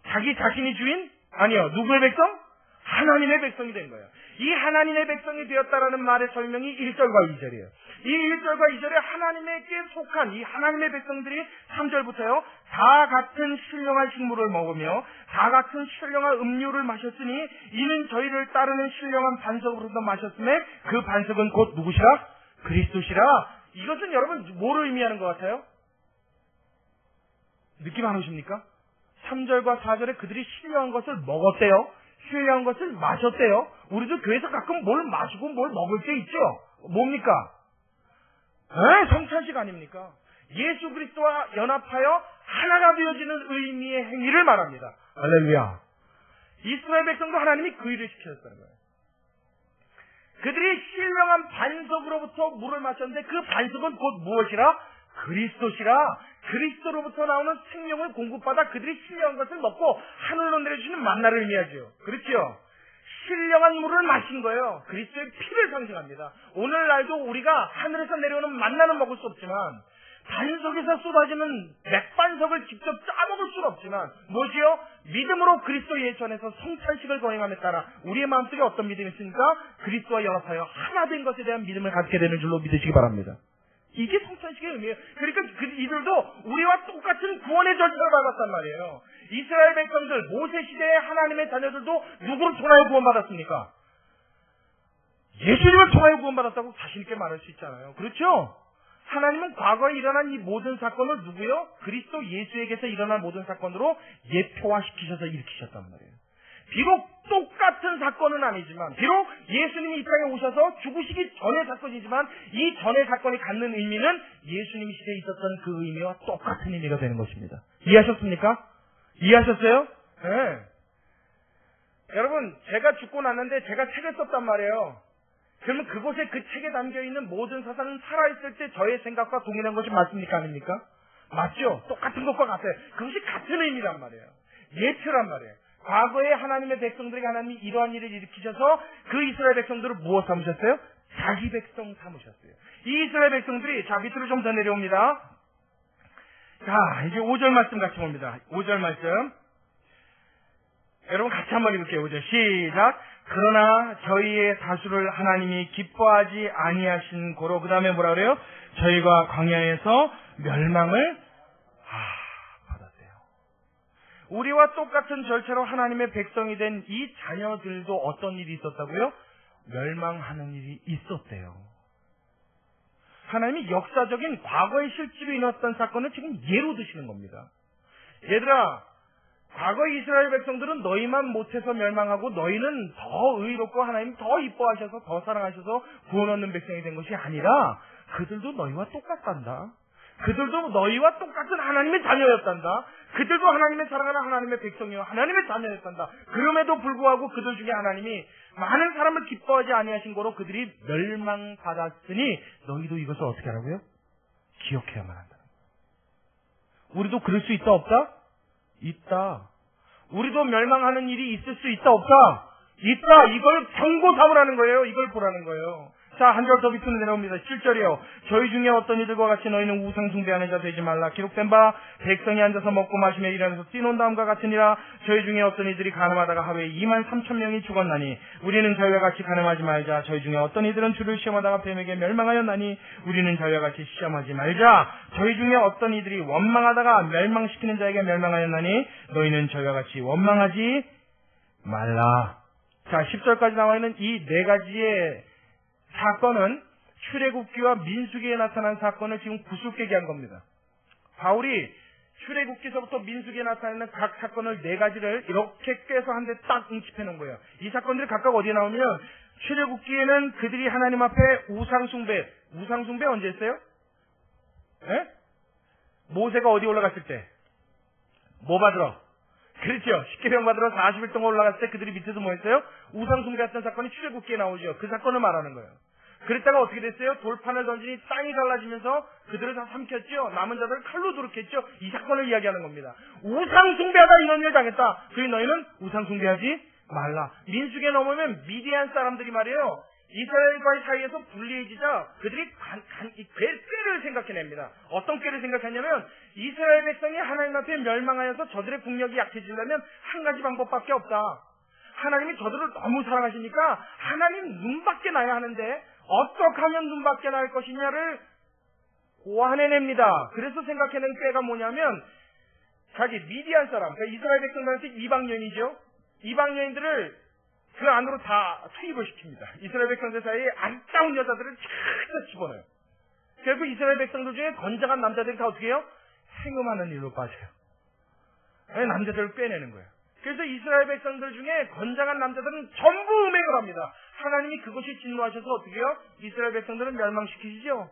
자기 자신이 주인? 아니요. 누구의 백성? 하나님의 백성이 된 거예요. 이 하나님의 백성이 되었다라는 말의 설명이 1절과 2절이에요. 이 1절과 2절에 하나님에게 속한 이 하나님의 백성들이 3절부터요. 다 같은 신령한 식물을 먹으며 다 같은 신령한 음료를 마셨으니 이는 저희를 따르는 신령한 반석으로도 마셨음에 그 반석은 곧 누구시라? 그리스도시라. 이것은 여러분 뭐를 의미하는 것 같아요? 느낌 안 오십니까? 3절과 4절에 그들이 신령한 것을 먹었대요. 신령한 것을 마셨대요. 우리도 교회에서 가끔 뭘 마시고 뭘 먹을 때 있죠. 뭡니까? 성찬식 아닙니까? 예수 그리스도와 연합하여 하나가 되어지는 의미의 행위를 말합니다. 할렐루야. 이스라엘 백성도 하나님이 그 일을 시키셨다는 거예요. 그들이 신령한 반석으로부터 물을 마셨는데 그 반석은 곧 무엇이라? 그리스도시라. 그리스도로부터 나오는 생명을 공급받아 그들이 신령한 것을 먹고 하늘로 내려주시는 만나를 의미하죠. 그렇죠? 신령한 물을 마신 거예요. 그리스도의 피를 상징합니다. 오늘날도 우리가 하늘에서 내려오는 만나는 먹을 수 없지만 반석에서 쏟아지는 맥반석을 직접 짜먹을 수는 없지만 무엇이요? 믿음으로 그리스도 예수 안에서 성찬식을 거행함에 따라 우리의 마음속에 어떤 믿음이 있습니까? 그리스도와 연합하여 하나 된 것에 대한 믿음을 갖게 되는 줄로 믿으시기 바랍니다. 이게 성찬식의 의미예요. 그러니까 이들도 우리와 똑같은 구원의 절차를 밟았단 말이에요. 이스라엘 백성들, 모세 시대의 하나님의 자녀들도 누구를 통하여 구원받았습니까? 예수님을 통하여 구원받았다고 자신있게 말할 수 있잖아요. 그렇죠? 하나님은 과거에 일어난 이 모든 사건을 누구요? 그리스도 예수에게서 일어난 모든 사건으로 예표화시키셔서 일으키셨단 말이에요. 비록 똑같은 사건은 아니지만, 비록 예수님이 이 땅에 오셔서 죽으시기 전의 사건이지만 이 전의 사건이 갖는 의미는 예수님이 시대에 있었던 그 의미와 똑같은 의미가 되는 것입니다. 이해하셨습니까? 이해하셨어요? 네. 여러분, 제가 죽고 났는데 제가 책을 썼단 말이에요. 그러면 그곳에 그 책에 담겨있는 모든 사상은 살아있을 때 저의 생각과 동일한 것이 맞습니까? 아닙니까? 맞죠? 똑같은 것과 같아요. 그것이 같은 의미란 말이에요. 예표란 말이에요. 과거에 하나님의 백성들에게 하나님이 이러한 일을 일으키셔서 그 이스라엘 백성들을 무엇 삼으셨어요? 자기 백성 삼으셨어요. 이 이스라엘 백성들이, 자, 밑으로 좀 더 내려옵니다. 자, 이제 5절 말씀 같이 봅니다. 5절 말씀. 여러분 같이 한번 읽을게요. 5절 시작. 그러나 저희의 다수를 하나님이 기뻐하지 아니하신 고로, 그 다음에 뭐라 그래요? 저희가 광야에서 멸망을 받았대요. 우리와 똑같은 절차로 하나님의 백성이 된 이 자녀들도 어떤 일이 있었다고요? 멸망하는 일이 있었대요. 하나님이 역사적인 과거의 실제로 일어났던 사건을 지금 예로 드시는 겁니다. 얘들아, 과거 이스라엘 백성들은 너희만 못해서 멸망하고 너희는 더 의롭고 하나님 더 이뻐하셔서 더 사랑하셔서 구원 얻는 백성이 된 것이 아니라 그들도 너희와 똑같단다. 그들도 너희와 똑같은 하나님의 자녀였단다. 그들도 하나님의 사랑하는 하나님의 백성이요 하나님의 자녀였단다. 그럼에도 불구하고 그들 중에 하나님이 많은 사람을 기뻐하지 아니하신 거로 그들이 멸망받았으니 너희도 이것을 어떻게 하라고요? 기억해야만 한다. 우리도 그럴 수 있다 없다? 있다. 우리도 멸망하는 일이 있을 수 있다 없다? 있다. 이걸 경고 삼으라는 거예요. 이걸 보라는 거예요. 자, 한 절 더 밑으로 내려옵니다. 7절이요. 저희 중에 어떤 이들과 같이 너희는 우상 숭배하는 자 되지 말라. 기록된 바 백성이 앉아서 먹고 마시며 일하면서 뛰논 다음과 같으니라. 저희 중에 어떤 이들이 가늠하다가 하루에 23,000명이 죽었나니 우리는 저희와 같이 가늠하지 말자. 저희 중에 어떤 이들은 주를 시험하다가 뱀에게 멸망하였나니 우리는 저희와 같이 시험하지 말자. 저희 중에 어떤 이들이 원망하다가 멸망시키는 자에게 멸망하였나니 너희는 저희와 같이 원망하지 말라. 자, 10절까지 나와 있는 이 네 가지의 사건은 출애굽기와 민수기에 나타난 사건을 지금 구슬깨게 한 겁니다. 바울이 출애굽기서부터 민수기에 나타나는 각 사건을 네 가지를 이렇게 꿰서 한 대 딱 응집해 놓은 거예요. 이 사건들이 각각 어디에 나오면 출애굽기에는 그들이 하나님 앞에 우상숭배 언제 했어요? 예? 모세가 어디 올라갔을 때? 뭐 받으러? 그렇죠. 십계명 받으러 40일 동안 올라갔을 때 그들이 밑에서 뭐 했어요? 우상숭배했던 사건이 출애굽기에 나오죠. 그 사건을 말하는 거예요. 그랬다가 어떻게 됐어요? 돌판을 던지니 땅이 갈라지면서 그들을 다 삼켰죠. 남은 자들을 칼로 도륙했죠. 이 사건을 이야기하는 겁니다. 우상숭배하다 이런 일을 당했다. 그러니 너희는 우상숭배하지 말라. 민수기에 넘으면 미디안 사람들이 말이에요. 이스라엘과의 사이에서 불리해지자 그들이 꾀를 생각해냅니다. 어떤 꾀를 생각하냐면 이스라엘 백성이 하나님 앞에 멸망하여서 저들의 국력이 약해지려면 한 가지 방법밖에 없다. 하나님이 저들을 너무 사랑하시니까 하나님 눈밖에 나야 하는데 어떻게 하면 눈밖에 날 것이냐를 고안해냅니다. 그래서 생각해낸 꾀가 뭐냐면 자기 미디안 사람, 그러니까 이스라엘 백성들한테 이방여인이죠. 이방여인들을 그 안으로 다 투입을 시킵니다. 이스라엘 백성들 사이에 아름다운 여자들을 착착 집어넣어요. 결국 이스라엘 백성들 중에 건장한 남자들이 다 어떻게 해요? 행음하는 일로 빠져요. 남자들을 빼내는 거예요. 그래서 이스라엘 백성들 중에 건장한 남자들은 전부 음행을 합니다. 하나님이 그것이 진노하셔서 어떻게 해요? 이스라엘 백성들은 멸망시키시죠.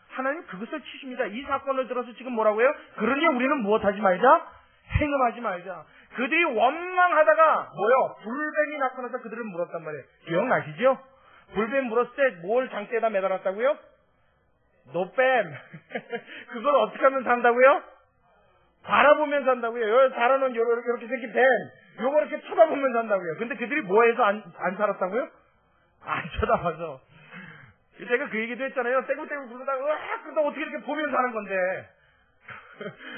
하나님 그것을 치십니다. 이 사건을 들어서 지금 뭐라고 해요? 그러니 우리는 무엇하지 말자? 행음하지 말자. 그들이 원망하다가 뭐요? 불뱀이 나타나서 그들을 물었단 말이에요. 기억나시죠? 불뱀 물었을 때 뭘 장대에다 매달았다고요? 노뱀. 그걸 어떻게 하면 산다고요? 바라보면 산다고요. 달아놓은 이렇게 생긴 뱀. 요거 이렇게 쳐다보면 산다고요. 근데 그들이 뭐해서 안 살았다고요? 안 쳐다봐서. 제가 그 얘기도 했잖아요. 떼굴떼굴 굴러다가 그러다 어떻게 이렇게 보면 사는 건데.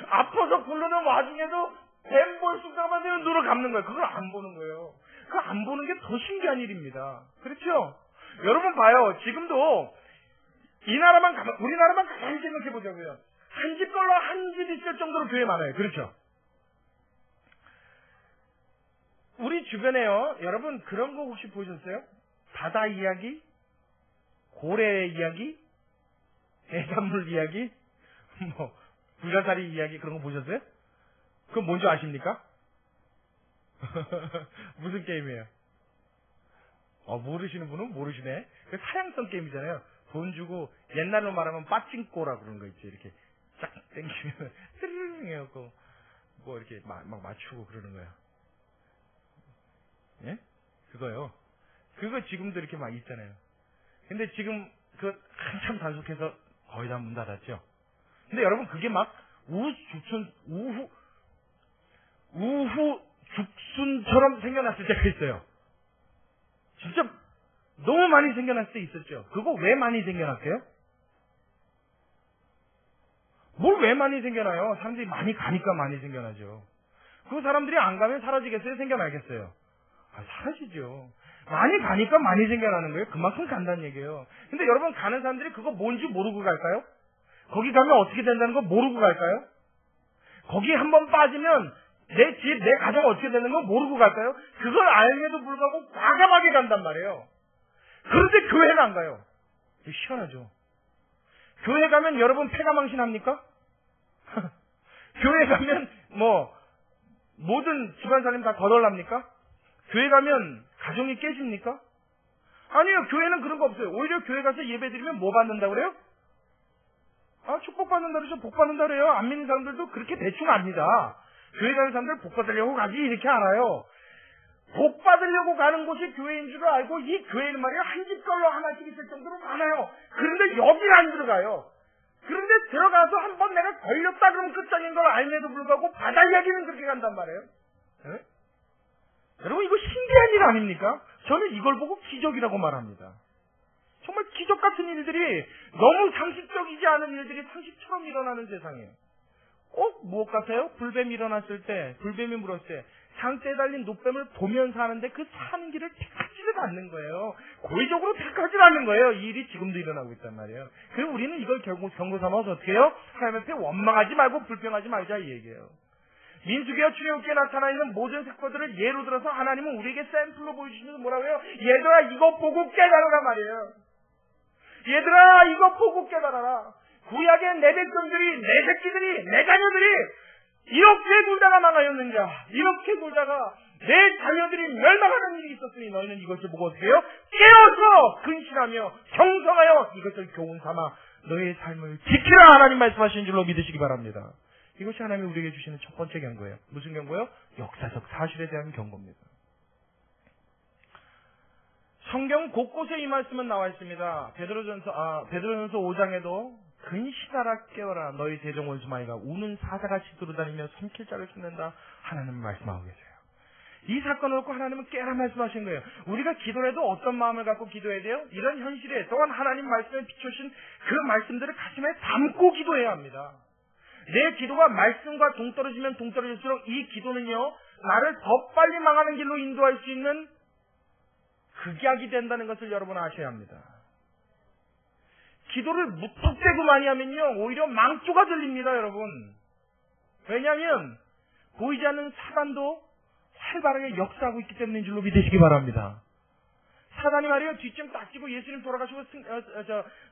아파서 굴러는 와중에도 뱀 볼 순간만 되면 눈을 감는 거예요. 그걸 안 보는 거예요. 그거 안 보는 게 더 신기한 일입니다. 그렇죠? 여러분 봐요. 지금도 우리나라만 가만히 생각해 보자고요. 한 집별로 한 집 있을 정도로 교회 많아요. 그렇죠? 우리 주변에요. 여러분 그런 거 혹시 보셨어요? 바다 이야기? 고래 이야기? 해산물 이야기? 불가사리 이야기 그런 거 보셨어요? 그건 뭔지 아십니까? 무슨 게임이에요? 모르시는 분은 모르시네. 그 사양성 게임이잖아요. 돈 주고 옛날로 말하면 빠찡꼬라 그런 거 있죠. 이렇게 쫙 땡기면 스르릉 해갖고 뭐 이렇게 막 맞추고 그러는 거야. 예? 그거요. 그거 지금도 이렇게 막 있잖아요. 근데 지금 그 한참 단속해서 거의 다 문 닫았죠. 근데 여러분 그게 막 우후 죽순처럼 생겨났을 때가 있어요. 진짜 너무 많이 생겨났을 때 있었죠. 그거 왜 많이 생겨났어요? 뭘 왜 많이 생겨나요? 사람들이 많이 가니까 많이 생겨나죠. 그 사람들이 안 가면 사라지겠어요? 생겨나겠어요? 사라지죠. 많이 가니까 많이 생겨나는 거예요. 그만큼 간다는 얘기예요. 근데 여러분, 가는 사람들이 그거 뭔지 모르고 갈까요? 거기 가면 어떻게 된다는 거 모르고 갈까요? 거기 한번 빠지면 내 집, 내 가정 어떻게 되는 거 모르고 갈까요? 그걸 알면도 불구하고 과감하게 간단 말이에요. 그런데 교회는 안 가요. 희한하죠. 교회 가면 여러분 패가망신 합니까? 교회 가면 모든 집안 사람 다 거덜납니까? 교회 가면 가정이 깨집니까? 아니요, 교회는 그런 거 없어요. 오히려 교회 가서 예배 드리면 뭐 받는다 그래요? 축복받는다 그러죠. 복 받는다 그래요. 안 믿는 사람들도 그렇게 대충 압니다. 교회 가는 사람들 복 받으려고 가지 이렇게 알아요. 복 받으려고 가는 곳이 교회인 줄 알고 이 교회는 말이에요. 한 집별로 하나씩 있을 정도로 많아요. 그런데 여긴 안 들어가요. 그런데 들어가서 한번 내가 걸렸다 그러면 끝장인 걸 알면도 불구하고 바다 이야기는 그렇게 간단 말이에요. 네? 여러분, 이거 신기한 일 아닙니까? 저는 이걸 보고 기적이라고 말합니다. 정말 기적 같은 일들이, 너무 상식적이지 않은 일들이 상식처럼 일어나는 세상이에요. 꼭 무엇 같아요? 불뱀이 일어났을 때, 불뱀이 물었을 때 상대에 달린 노뱀을 보면서 하는데 그 사는 길을 택하지를 않는 거예요. 고의적으로 택하지 않는 거예요. 이 일이 지금도 일어나고 있단 말이에요. 그래서 우리는 이걸 결국 경고 삼아서 어떻게 해요? 하나님 앞에 원망하지 말고 불평하지 말자 이 얘기예요. 민수기와 출애굽기에 나타나 있는 모든 색깔들을 예로 들어서 하나님은 우리에게 샘플로 보여주시면서 뭐라고 해요? 얘들아, 이거 보고 깨달으라 말이에요. 얘들아, 이거 보고 깨달아라. 구약의 내 백성들이, 내 새끼들이, 내 자녀들이 이렇게 굴다가 망하였는가, 이렇게 굴다가 내 자녀들이 멸망하는 일이 있었으니 너희는 이것을 보고 어떻게 해요? 깨어서 근신하며 경성하여 이것을 교훈 삼아 너희의 삶을 지키라. 하나님 말씀하시는 줄로 믿으시기 바랍니다. 이것이 하나님이 우리에게 주시는 첫 번째 경고예요. 무슨 경고요? 역사적 사실에 대한 경고입니다. 성경 곳곳에 이 말씀은 나와 있습니다. 베드로전서 5장에도 근신하라 깨어라 너희 대적 원수 마귀가 우는 사자같이 돌아다니며 삼킬 자를 찾는다 하나님은 말씀하고 계세요. 이 사건을 놓고 하나님은 깨라 말씀하신 거예요. 우리가 기도를 해도 어떤 마음을 갖고 기도해야 돼요? 이런 현실에 또한 하나님 말씀에 비춰주신 그 말씀들을 가슴에 담고 기도해야 합니다. 내 기도가 말씀과 동떨어지면 동떨어질수록 이 기도는요, 나를 더 빨리 망하는 길로 인도할 수 있는 극약이 된다는 것을 여러분 아셔야 합니다. 기도를 무턱대고 많이 하면요, 오히려 망조가 들립니다, 여러분. 왜냐하면 보이지 않는 사단도 활발하게 역사하고 있기 때문인 줄로 믿으시기 바랍니다. 사단이 말이에요, 뒷짐 딱 지고 예수님 돌아가시고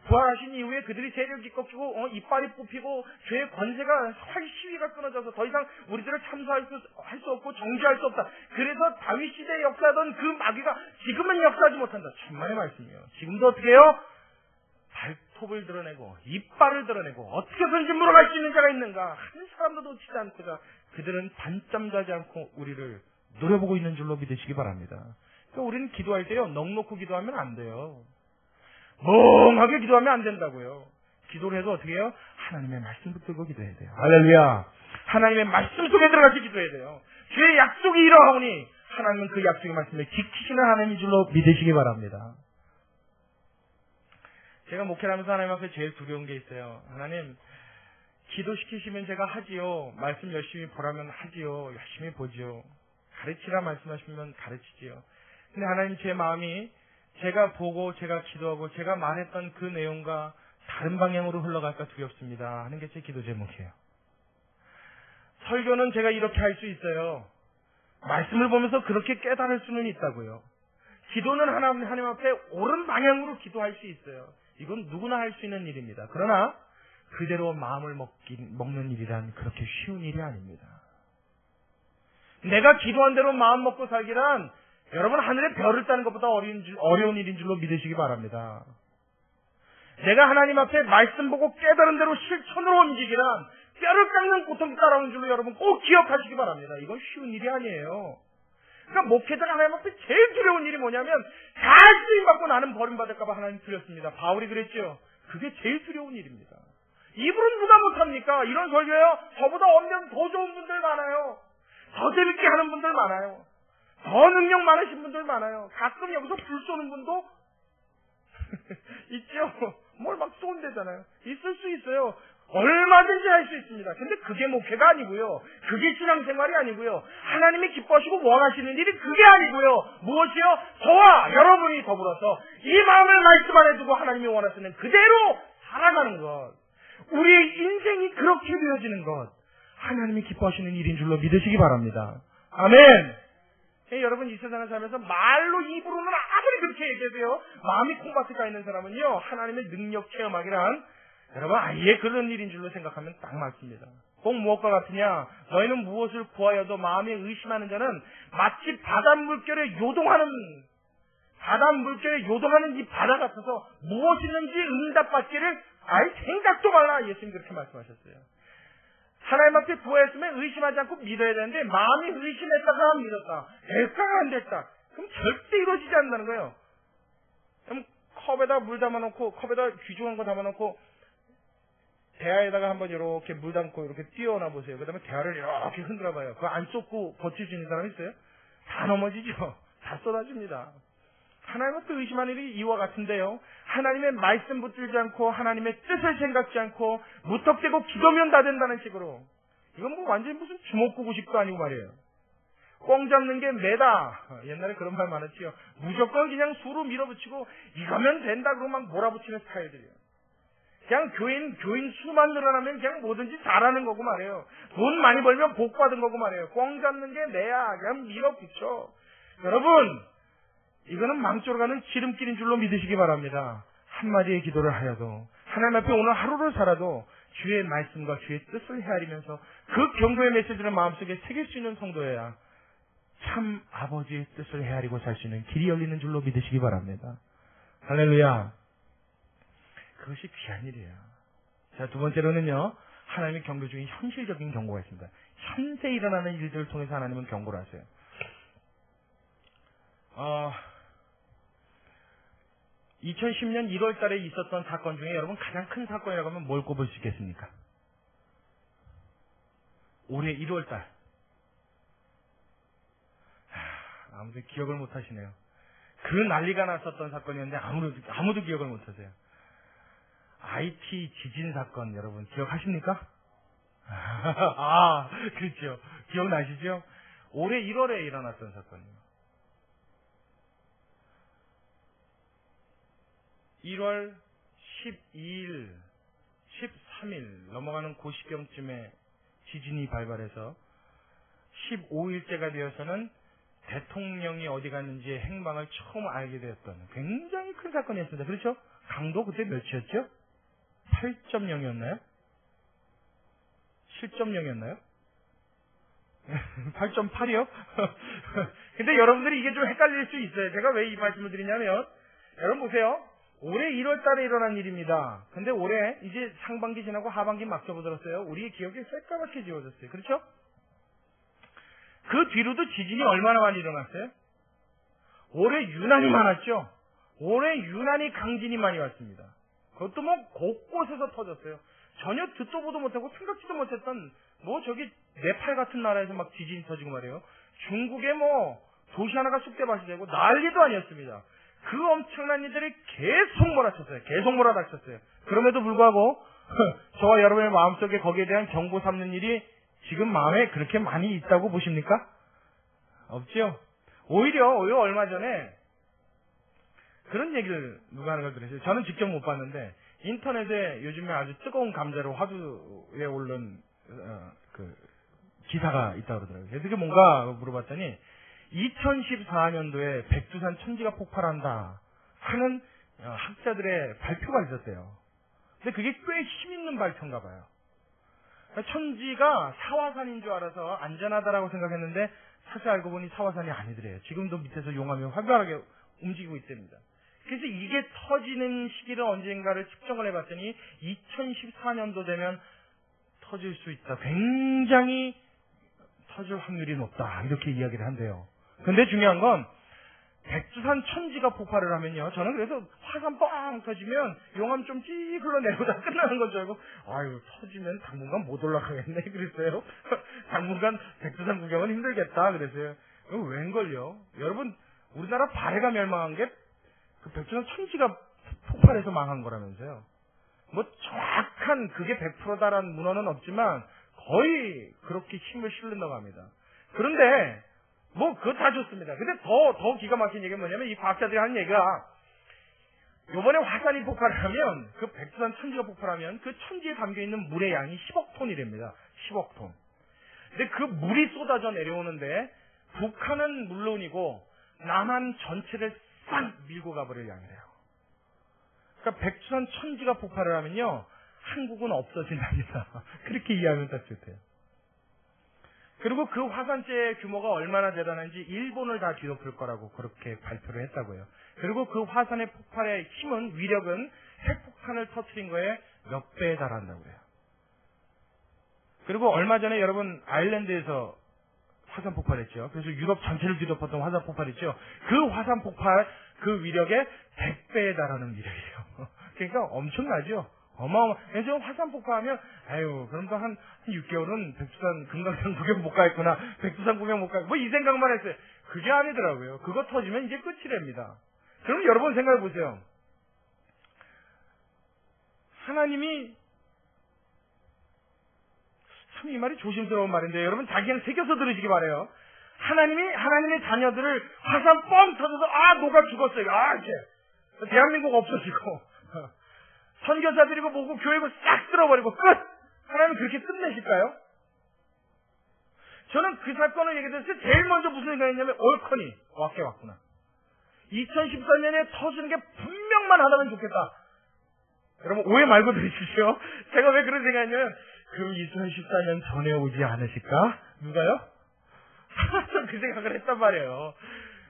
부활하신 이후에 그들이 세력이 꺾이고 이빨이 뽑히고 죄의 권세가 시위가 끊어져서 더 이상 우리들을 참수할 수 없고 정죄할 수 없다. 그래서 다윗 시대에 역사하던 그 마귀가 지금은 역사하지 못한다. 천만의 말씀이에요. 지금도 어떻게 해요? 발톱을 드러내고 이빨을 드러내고 어떻게든지 물어갈 수 있는 자가 있는가? 한 사람도 놓치지 않고자 그들은 반점 자지 않고 우리를 노려보고 있는 줄로 믿으시기 바랍니다. 그러니까 우리는 기도할 때요, 넋놓고 기도하면 안 돼요. 멍하게 기도하면 안 된다고요. 기도를 해서 어떻게 해요? 하나님의 말씀 붙들고 기도해야 돼요. 할렐루야. 하나님의 말씀 속에 들어가서 기도해야 돼요. 주의 약속이 이러하오니 하나님은 그 약속의 말씀을 지키시는 하나님인 줄로 믿으시기 바랍니다. 제가 목회를 하면서 하나님 앞에 제일 두려운 게 있어요. 하나님, 기도시키시면 제가 하지요. 말씀 열심히 보라면 하지요. 열심히 보지요. 가르치라 말씀하시면 가르치지요. 근데 하나님, 제 마음이 제가 보고 제가 기도하고 제가 말했던 그 내용과 다른 방향으로 흘러갈까 두렵습니다 하는 게 제 기도 제목이에요. 설교는 제가 이렇게 할 수 있어요. 말씀을 보면서 그렇게 깨달을 수는 있다고요. 기도는 하나님 앞에 옳은 방향으로 기도할 수 있어요. 이건 누구나 할 수 있는 일입니다. 그러나 그대로 마음을 먹는 일이란 그렇게 쉬운 일이 아닙니다. 내가 기도한 대로 마음 먹고 살기란 여러분 하늘에 별을 따는 것보다 어려운 일인 줄로 믿으시기 바랍니다. 내가 하나님 앞에 말씀 보고 깨달은 대로 실천으로 움직이란 뼈를 깎는 고통이 따라오는 줄로 여러분 꼭 기억하시기 바랍니다. 이건 쉬운 일이 아니에요. 그러니까 목회자가 하나님 앞에 제일 두려운 일이 뭐냐면 다 쓰임받고 나는 버림받을까 봐 하나님 두렵습니다. 바울이 그랬죠. 그게 제일 두려운 일입니다. 이분은 누가 못합니까? 이런 설교예요. 저보다 엄청 더 좋은 분들 많아요. 더 재밌게 하는 분들 많아요. 더 능력 많으신 분들 많아요. 가끔 여기서 불 쏘는 분도 있죠. 뭘 막 쏜대잖아요. 있을 수 있어요. 얼마든지 할 수 있습니다. 근데 그게 목회가 아니고요. 그게 신앙생활이 아니고요. 하나님이 기뻐하시고 원하시는 일이 그게 아니고요. 무엇이요? 저와 여러분이 더불어서 이 마음을 말씀 안에 두고 하나님이 원하시는 그대로 살아가는 것. 우리의 인생이 그렇게 되어지는 것. 하나님이 기뻐하시는 일인 줄로 믿으시기 바랍니다. 아멘. 여러분 이 세상을 살면서 말로 입으로는 아무리 그렇게 얘기해도요. 마음이 콩밭에 가 있는 사람은요. 하나님의 능력 체험하기란 여러분 아예 그런 일인 줄로 생각하면 딱 맞습니다. 꼭 무엇과 같으냐? 너희는 무엇을 구하여도 마음에 의심하는 자는 마치 바닷물결에 요동하는 이 바다 같아서 무엇이든지 응답받기를 아예 생각도 말라. 예수님 그렇게 말씀하셨어요. 하나님 앞에 구하였으면 의심하지 않고 믿어야 되는데 마음이 의심했다가 믿었다. 될까가 안 됐다. 그럼 절대 이루어지지 않는다는 거예요. 그럼 컵에다 물 담아놓고 컵에다 귀중한 거 담아놓고 대야에다가 한번 이렇게 물 담고 이렇게 띄워놔 보세요. 그 다음에 대야를 이렇게 흔들어 봐요. 그거 안 쏟고 버틸 수 있는 사람 있어요? 다 넘어지죠. 다 쏟아집니다. 하나님은 또 의심하는 일이 이와 같은데요. 하나님의 말씀 붙들지 않고 하나님의 뜻을 생각지 않고 무턱대고 기도면 다 된다는 식으로. 이건 뭐 완전히 무슨 주먹구구식도 아니고 말이에요. 꽝 잡는 게 매다. 옛날에 그런 말 많았지요. 무조건 그냥 수로 밀어붙이고 이거면 된다 그러고 막 몰아붙이는 스타일들이에요. 그냥 교인 수만 늘어나면 그냥 뭐든지 잘하는 거고 말이에요. 돈 많이 벌면 복 받은 거고 말이에요. 꽝 잡는 게 매야. 그냥 밀어붙여. 여러분, 이거는 망조로 가는 지름길인 줄로 믿으시기 바랍니다. 한마디의 기도를 하여도 하나님 앞에 오늘 하루를 살아도 주의 말씀과 주의 뜻을 헤아리면서 그 경고의 메시지를 마음속에 새길 수 있는 성도여야 참 아버지의 뜻을 헤아리고 살 수 있는 길이 열리는 줄로 믿으시기 바랍니다. 할렐루야. 그것이 귀한 일이에요. 자, 두 번째로는요. 하나님의 경고 중에 현실적인 경고가 있습니다. 현재 일어나는 일들을 통해서 하나님은 경고를 하세요. 2010년 1월 달에 있었던 사건 중에 여러분 가장 큰 사건이라고 하면 뭘 꼽을 수 있겠습니까? 올해 1월 달. 아무도 기억을 못 하시네요. 그 난리가 났었던 사건이었는데 아무도 기억을 못 하세요. IT 지진 사건 여러분 기억하십니까? 그렇죠. 기억나시죠? 올해 1월에 일어났던 사건이에요. 1월 12일, 13일 넘어가는 그 시경쯤에 지진이 발발해서 15일째가 되어서는 대통령이 어디 갔는지의 행방을 처음 알게 되었던 굉장히 큰 사건이었습니다. 그렇죠? 강도 그때 몇이었죠? 8.0이었나요? 7.0이었나요? 8.8이요? 근데 여러분들이 이게 좀 헷갈릴 수 있어요. 제가 왜 이 말씀을 드리냐면 여러분 보세요. 올해 1월 달에 일어난 일입니다. 근데 올해 이제 상반기 지나고 하반기 막 접어들었어요. 우리의 기억이 새까맣게 지워졌어요. 그렇죠? 그 뒤로도 지진이 얼마나 많이 일어났어요? 올해 유난히 많았죠? 올해 유난히 강진이 많이 왔습니다. 그것도 뭐 곳곳에서 터졌어요. 전혀 듣도 보도 못하고 생각지도 못했던 저기 네팔 같은 나라에서 막 지진이 터지고 말이에요. 중국에 도시 하나가 쑥대밭이 되고 난리도 아니었습니다. 그 엄청난 일들이 계속 몰아쳤어요. 계속 몰아닥쳤어요. 그럼에도 불구하고 저와 여러분의 마음속에 거기에 대한 경고 삼는 일이 지금 마음에 그렇게 많이 있다고 보십니까? 없죠? 오히려 얼마 전에 그런 얘기를 누가 하는 걸 들었어요. 저는 직접 못 봤는데 인터넷에 요즘에 아주 뜨거운 감자로 화두에 오른 그 기사가 있다고 그러더라고요. 그래서 그게 뭔가 물어봤더니 2014년도에 백두산 천지가 폭발한다 하는 학자들의 발표가 있었대요. 근데 그게 꽤 힘있는 발표인가 봐요. 천지가 사화산인 줄 알아서 안전하다라고 생각했는데 사실 알고 보니 사화산이 아니더래요. 지금도 밑에서 용암이 활발하게 움직이고 있답니다. 그래서 이게 터지는 시기를 언젠가를 측정을 해봤더니 2014년도 되면 터질 수 있다. 굉장히 터질 확률이 높다. 이렇게 이야기를 한대요. 근데 중요한 건 백두산 천지가 폭발을 하면요. 저는 그래서 화산 뻥 터지면 용암 좀 찌 흘러내리고 다 끝나는 건 줄 알고 터지면 당분간 못 올라가겠네 그랬어요. 당분간 백두산 구경은 힘들겠다 그랬어요. 웬걸요? 여러분 우리나라 발해가 멸망한 게 그 백두산 천지가 폭발해서 망한 거라면서요. 뭐 정확한 그게 100%다라는 문헌은 없지만 거의 그렇게 힘을 실른다고 합니다. 그런데 뭐 그거 다 좋습니다. 근데 더 기가 막힌 얘기가 뭐냐면 이 과학자들이 하는 얘기가 요번에 화산이 폭발하면 그 백두산 천지가 폭발하면 그 천지에 담겨있는 물의 양이 10억 톤이랍니다. 10억 톤. 근데 그 물이 쏟아져 내려오는데 북한은 물론이고 남한 전체를 싹 밀고 가버릴 양이래요. 그러니까 백두산 천지가 폭발을 하면요 한국은 없어진답니다. 그렇게 이해하면 딱 좋대요. 그리고 그 화산재의 규모가 얼마나 대단한지 일본을 다 뒤덮을 거라고 그렇게 발표를 했다고요. 그리고 그 화산의 폭발의 힘은, 위력은 핵폭탄을 터뜨린 거에 몇 배에 달한다고 해요. 그리고 얼마 전에 여러분 아일랜드에서 화산 폭발했죠. 그래서 유럽 전체를 뒤덮었던 화산 폭발했죠. 그 화산 폭발 그 위력의 100배에 달하는 위력이에요. 그러니까 엄청나죠. 어마어마. 그래서 화산 폭발하면 아유 그럼 또 한 6개월은 백두산 금강산 구경 못 가겠구나. 백두산 구경 못 가겠구나. 뭐 이 생각만 했어요. 그게 아니더라고요. 그거 터지면 이제 끝이랍니다. 그럼 여러분 생각해 보세요. 하나님이 참 이 말이 조심스러운 말인데 여러분 다 그냥 새겨서 들으시기 바라요. 하나님의 자녀들을 화산 뻥 터져서 녹아 죽었어요. 이제 대한민국 없어지고 선교사들이고 뭐고 교회고 싹 쓸어버리고 끝. 하나님 그렇게 끝내실까요? 저는 그 사건을 얘기했을 때 제일 먼저 무슨 생각이냐면 옳거니 왔구나. 2014년에 터지는 게 분명만 하다면 좋겠다. 여러분 오해 말고 들으십시오. 제가 왜 그런 생각이냐면 그럼 2014년 전에 오지 않으실까? 누가요? 전 그 생각을 했단 말이에요.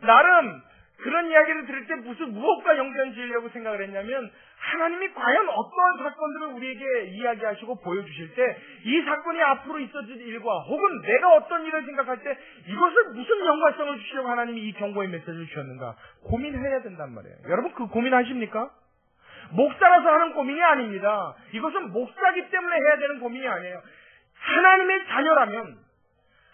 나름 그런 이야기를 들을 때 무엇과 연관 지으려고 생각을 했냐면 하나님이 과연 어떠한 사건들을 우리에게 이야기하시고 보여주실 때 이 사건이 앞으로 있어질 일과 혹은 내가 어떤 일을 생각할 때 이것을 무슨 연관성을 주시려고 하나님이 이 경고의 메시지를 주셨는가 고민해야 된단 말이에요. 여러분 그 고민하십니까? 목사라서 하는 고민이 아닙니다. 이것은 목사기 때문에 해야 되는 고민이 아니에요. 하나님의 자녀라면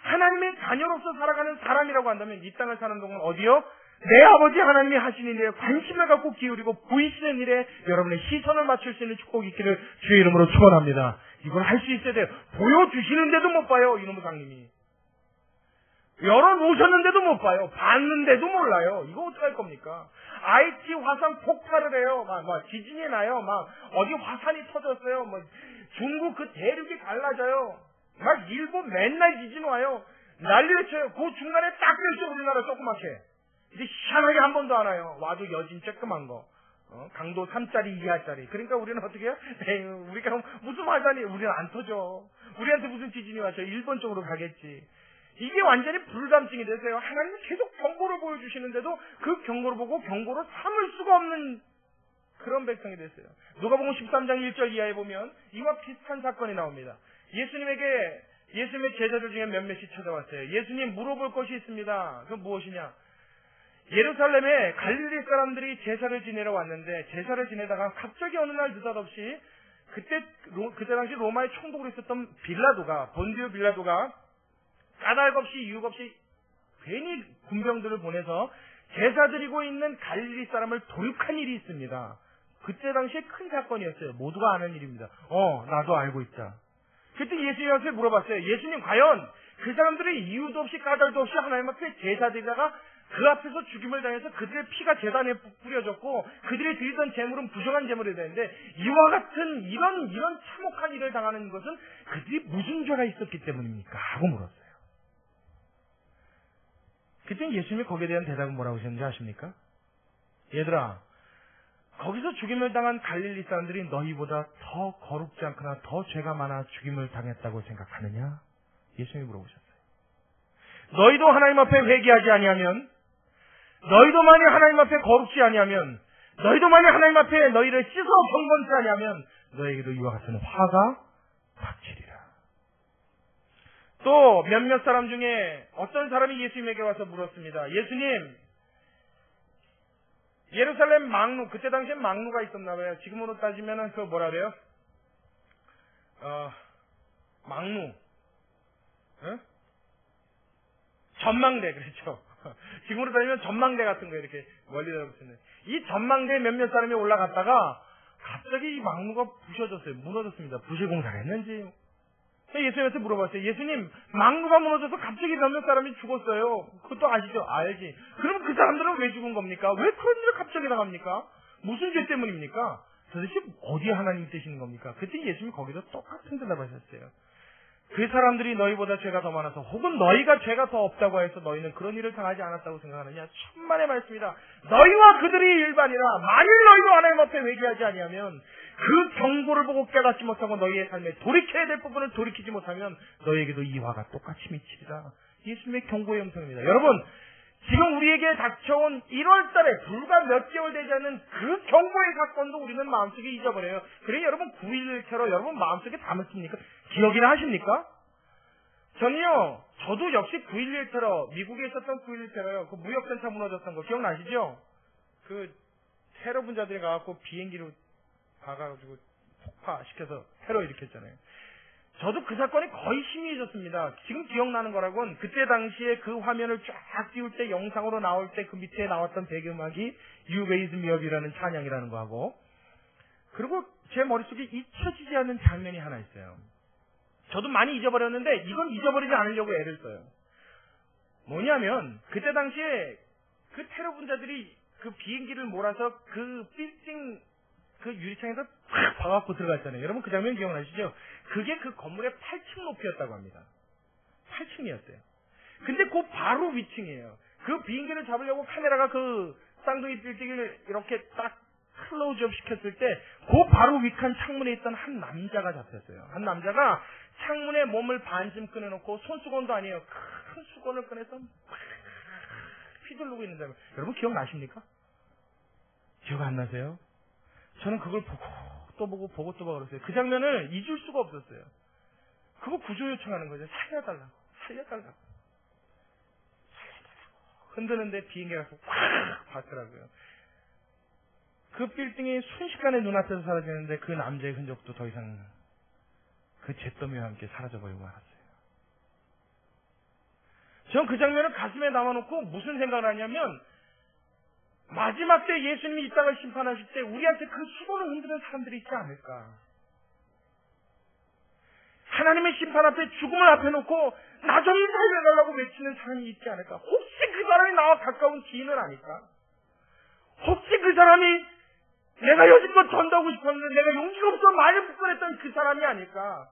하나님의 자녀로서 살아가는 사람이라고 한다면 이 땅을 사는 동안 어디요? 내 아버지 하나님이 하시는 일에 관심을 갖고 기울이고 보이시는 일에 여러분의 시선을 맞출 수 있는 축복이 있기를 주의 이름으로 축원합니다. 이걸 할 수 있어야 돼요. 보여주시는데도 못 봐요. 이놈의 장님이. 열어놓으셨는데도 못 봐요. 봤는데도 몰라요. 이거 어떡할 겁니까? IT 화산 폭발을 해요. 지진이 나요. 어디 화산이 터졌어요. 중국 그 대륙이 갈라져요. 일본 맨날 지진 와요. 난리를 쳐요. 그 중간에 딱 껴있어 우리나라 조그맣게. 근데 희한하게 한 번도 안 와요. 와도 여진 쬐끄만 거. 강도 3짜리 이하짜리. 그러니까 우리는 어떻게 해요? 우리가 무슨 화산이 우리는 안 터져. 우리한테 무슨 지진이 와서 일본 쪽으로 가겠지. 이게 완전히 불감증이 되세요. 하나님은 계속 경고를 보여주시는데도 그 경고를 보고 경고를 삼을 수가 없는 그런 백성이 됐어요. 누가복음 13장 1절 이하에 보면 이와 비슷한 사건이 나옵니다. 예수님의 제자들 중에 몇몇이 찾아왔어요. 예수님 물어볼 것이 있습니다. 그건 무엇이냐? 예루살렘에 갈릴리 사람들이 제사를 지내러 왔는데 제사를 지내다가 갑자기 어느 날 느닷없이 그때 당시 로마의 총독으로 있었던 본디오 빌라도가 까닭 없이 이유 없이 괜히 군병들을 보내서 제사 드리고 있는 갈릴리 사람을 도륙한 일이 있습니다. 그때 당시에 큰 사건이었어요. 모두가 아는 일입니다. 나도 알고 있다. 그때 예수님한테 물어봤어요. 예수님 과연 그 사람들이 이유도 없이 까닭도 없이 하나님 앞에 제사 드리다가 그 앞에서 죽임을 당해서 그들의 피가 제단에 뿌려졌고 그들이 드리던 재물은 부정한 재물이 되는데 이와 같은 이런 참혹한 일을 당하는 것은 그들이 무슨 죄가 있었기 때문입니까? 하고 물었어요. 그때 예수님이 거기에 대한 대답은 뭐라고 하셨는지 아십니까? 얘들아, 거기서 죽임을 당한 갈릴리 사람들이 너희보다 더 거룩지 않거나 더 죄가 많아 죽임을 당했다고 생각하느냐? 예수님이 물어보셨어요. 너희도 하나님 앞에 회개하지 아니하면, 너희도 만약 하나님 앞에 거룩지 아니하면, 너희도 만약 하나님 앞에 너희를 씻어 경건치 아니하면 너희에게도 이와 같은 화가 닥치리라. 또 몇몇 사람 중에 어떤 사람이 예수님에게 와서 물었습니다. 예수님, 예루살렘 망루, 그때 당시엔 망루가 있었나 봐요. 지금으로 따지면은 그 뭐라 그래요? 망루. 전망대, 그렇죠. 지금으로 따지면 전망대 같은 거 이렇게 멀리다 붙이는. 이 전망대에 몇몇 사람이 올라갔다가 갑자기 이 망루가 부셔졌어요. 무너졌습니다. 부실 공사를 했는지. 예수님한테 물어봤어요. 예수님, 망루가 무너져서 갑자기 몇몇 사람이 죽었어요. 그것도 아시죠? 알지. 그럼 그 사람들은 왜 죽은 겁니까? 왜 그런 일을 갑자기 당합니까? 무슨 죄 때문입니까? 도대체 어디에 하나님이 뜨시는 겁니까? 그때 예수님이 거기서 똑같은 대답하셨어요. 그 사람들이 너희보다 죄가 더 많아서 혹은 너희가 죄가 더 없다고 해서 너희는 그런 일을 당하지 않았다고 생각하느냐? 천만의 말씀이다. 너희와 그들이 일반이라 만일 너희도 하나님 앞에 회개하지 아니하면 그 경고를 보고 깨닫지 못하고 너희의 삶에 돌이켜야 될 부분을 돌이키지 못하면 너희에게도 이화가 똑같이 미치리라. 예수님의 경고의 음성입니다. 여러분, 지금 우리에게 닥쳐온 1월 달에 불과 몇 개월 되지 않은 그 경고의 사건도 우리는 마음속에 잊어버려요. 그래 여러분 9.11테러 여러분 마음속에 담았습니까? 기억이나 하십니까? 저는요, 저도 역시 9.11테러, 미국에 있었던 9.11테러요. 그 무역센터 무너졌던 거 기억나시죠? 그 테러 분자들이 가갖고 비행기로 가가지고 폭파시켜서 테러 일으켰잖아요. 저도 그 사건이 거의 희미해졌습니다. 지금 기억나는 거라고는 그때 당시에 그 화면을 쫙 띄울 때 영상으로 나올 때 그 밑에 나왔던 배경음악이 You Raise Me Up이라는 찬양이라는 거하고, 그리고 제 머릿속에 잊혀지지 않는 장면이 하나 있어요. 저도 많이 잊어버렸는데 이건 잊어버리지 않으려고 애를 써요. 뭐냐면 그때 당시에 그 테러 분자들이 그 비행기를 몰아서 그 빌딩 그 유리창에서 팍 박아갖고 들어갔잖아요. 여러분 그 장면 기억나시죠? 그게 그 건물의 8층 높이였다고 합니다. 8층이었어요. 근데 그 바로 위층이에요. 그 비행기를 잡으려고 카메라가 그 쌍둥이 빌딩을 이렇게 딱 클로즈업 시켰을 때 그 바로 위칸 창문에 있던 한 남자가 잡혔어요. 한 남자가 창문에 몸을 반쯤 꺼내놓고 손수건도 아니에요. 큰 수건을 꺼내서 휘두르고 있는데 여러분 기억나십니까? 기억 안 나세요? 저는 그걸 보고 또 보고 또 보고 그랬어요. 그 장면을 잊을 수가 없었어요. 그거 구조 요청하는 거죠. 살려달라고. 흔드는데 비행기가 확 봤더라고요. 그 빌딩이 순식간에 눈앞에서 사라지는데 그 남자의 흔적도 더 이상 그 잿더미와 함께 사라져버리고 말았어요. 전 그 장면을 가슴에 담아놓고 무슨 생각을 하냐면 마지막 때 예수님이 이 땅을 심판하실 때 우리한테 그 수건을 흔드는 사람들이 있지 않을까. 하나님의 심판 앞에 죽음을 앞에 놓고 나 좀 살려달라고 외치는 사람이 있지 않을까. 혹시 그 사람이 나와 가까운 지인은 아닐까. 혹시 그 사람이 내가 여지껏 전도하고 싶었는데 내가 용기가 없어 말을 붙여냈던 그 사람이 아닐까.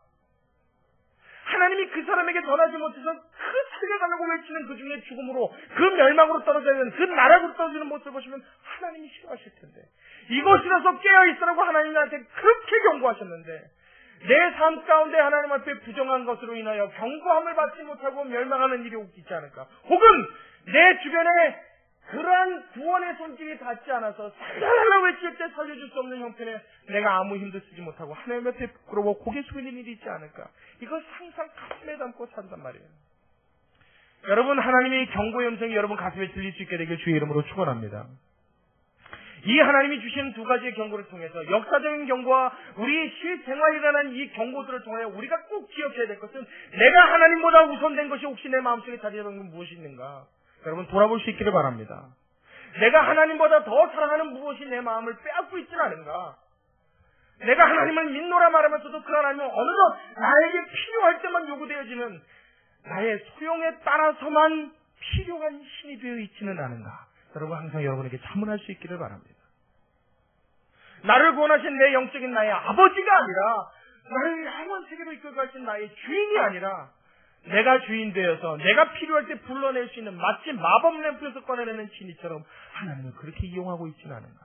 하나님이 그 사람에게 전하지 못해서 그 살려달라고 외치는 그 중에 죽음으로 그 멸망으로 떨어지는 그 나락으로 떨어지는 모습을 보시면 하나님이 싫어하실 텐데 이것이라서 깨어있으라고 하나님이 나한테 그렇게 경고하셨는데 내 삶 가운데 하나님 앞에 부정한 것으로 인하여 경고함을 받지 못하고 멸망하는 일이 있지 않을까. 혹은 내 주변에 그러한 구원의 손길이 닿지 않아서 살려달라고 외칠 때 살려줄 수 없는 형편에 내가 아무 힘도 쓰지 못하고 하나님 앞에 부끄러워 고개 숙이는 일이 있지 않을까. 이걸 항상 가슴에 담고 산단 말이에요. 여러분 하나님의 경고의 음성이 여러분 가슴에 들릴 수 있게 되길 주의 이름으로 축원합니다. 이 하나님이 주신 두 가지의 경고를 통해서 역사적인 경고와 우리 실생활에 관한 이 경고들을 통해 우리가 꼭 기억해야 될 것은 내가 하나님보다 우선된 것이 혹시 내 마음속에 자리 잡은 건 무엇이 있는가. 여러분 돌아볼 수 있기를 바랍니다. 내가 하나님보다 더 사랑하는 무엇이 내 마음을 빼앗고 있지는 않은가. 내가 하나님을 믿노라 말하면서도 그 하나님은 어느덧 나에게 필요할 때만 요구되어지는 나의 소용에 따라서만 필요한 신이 되어 있지는 않은가. 여러분 항상 여러분에게 자문할 수 있기를 바랍니다. 나를 구원하신 내 영적인 나의 아버지가 아니라 나를 영원 세계로 이끌고 가신 나의 주인이 아니라 내가 주인 되어서 내가 필요할 때 불러낼 수 있는 마치 마법 램프에서 꺼내내는 진이처럼 하나님을 그렇게 이용하고 있지는 않은가.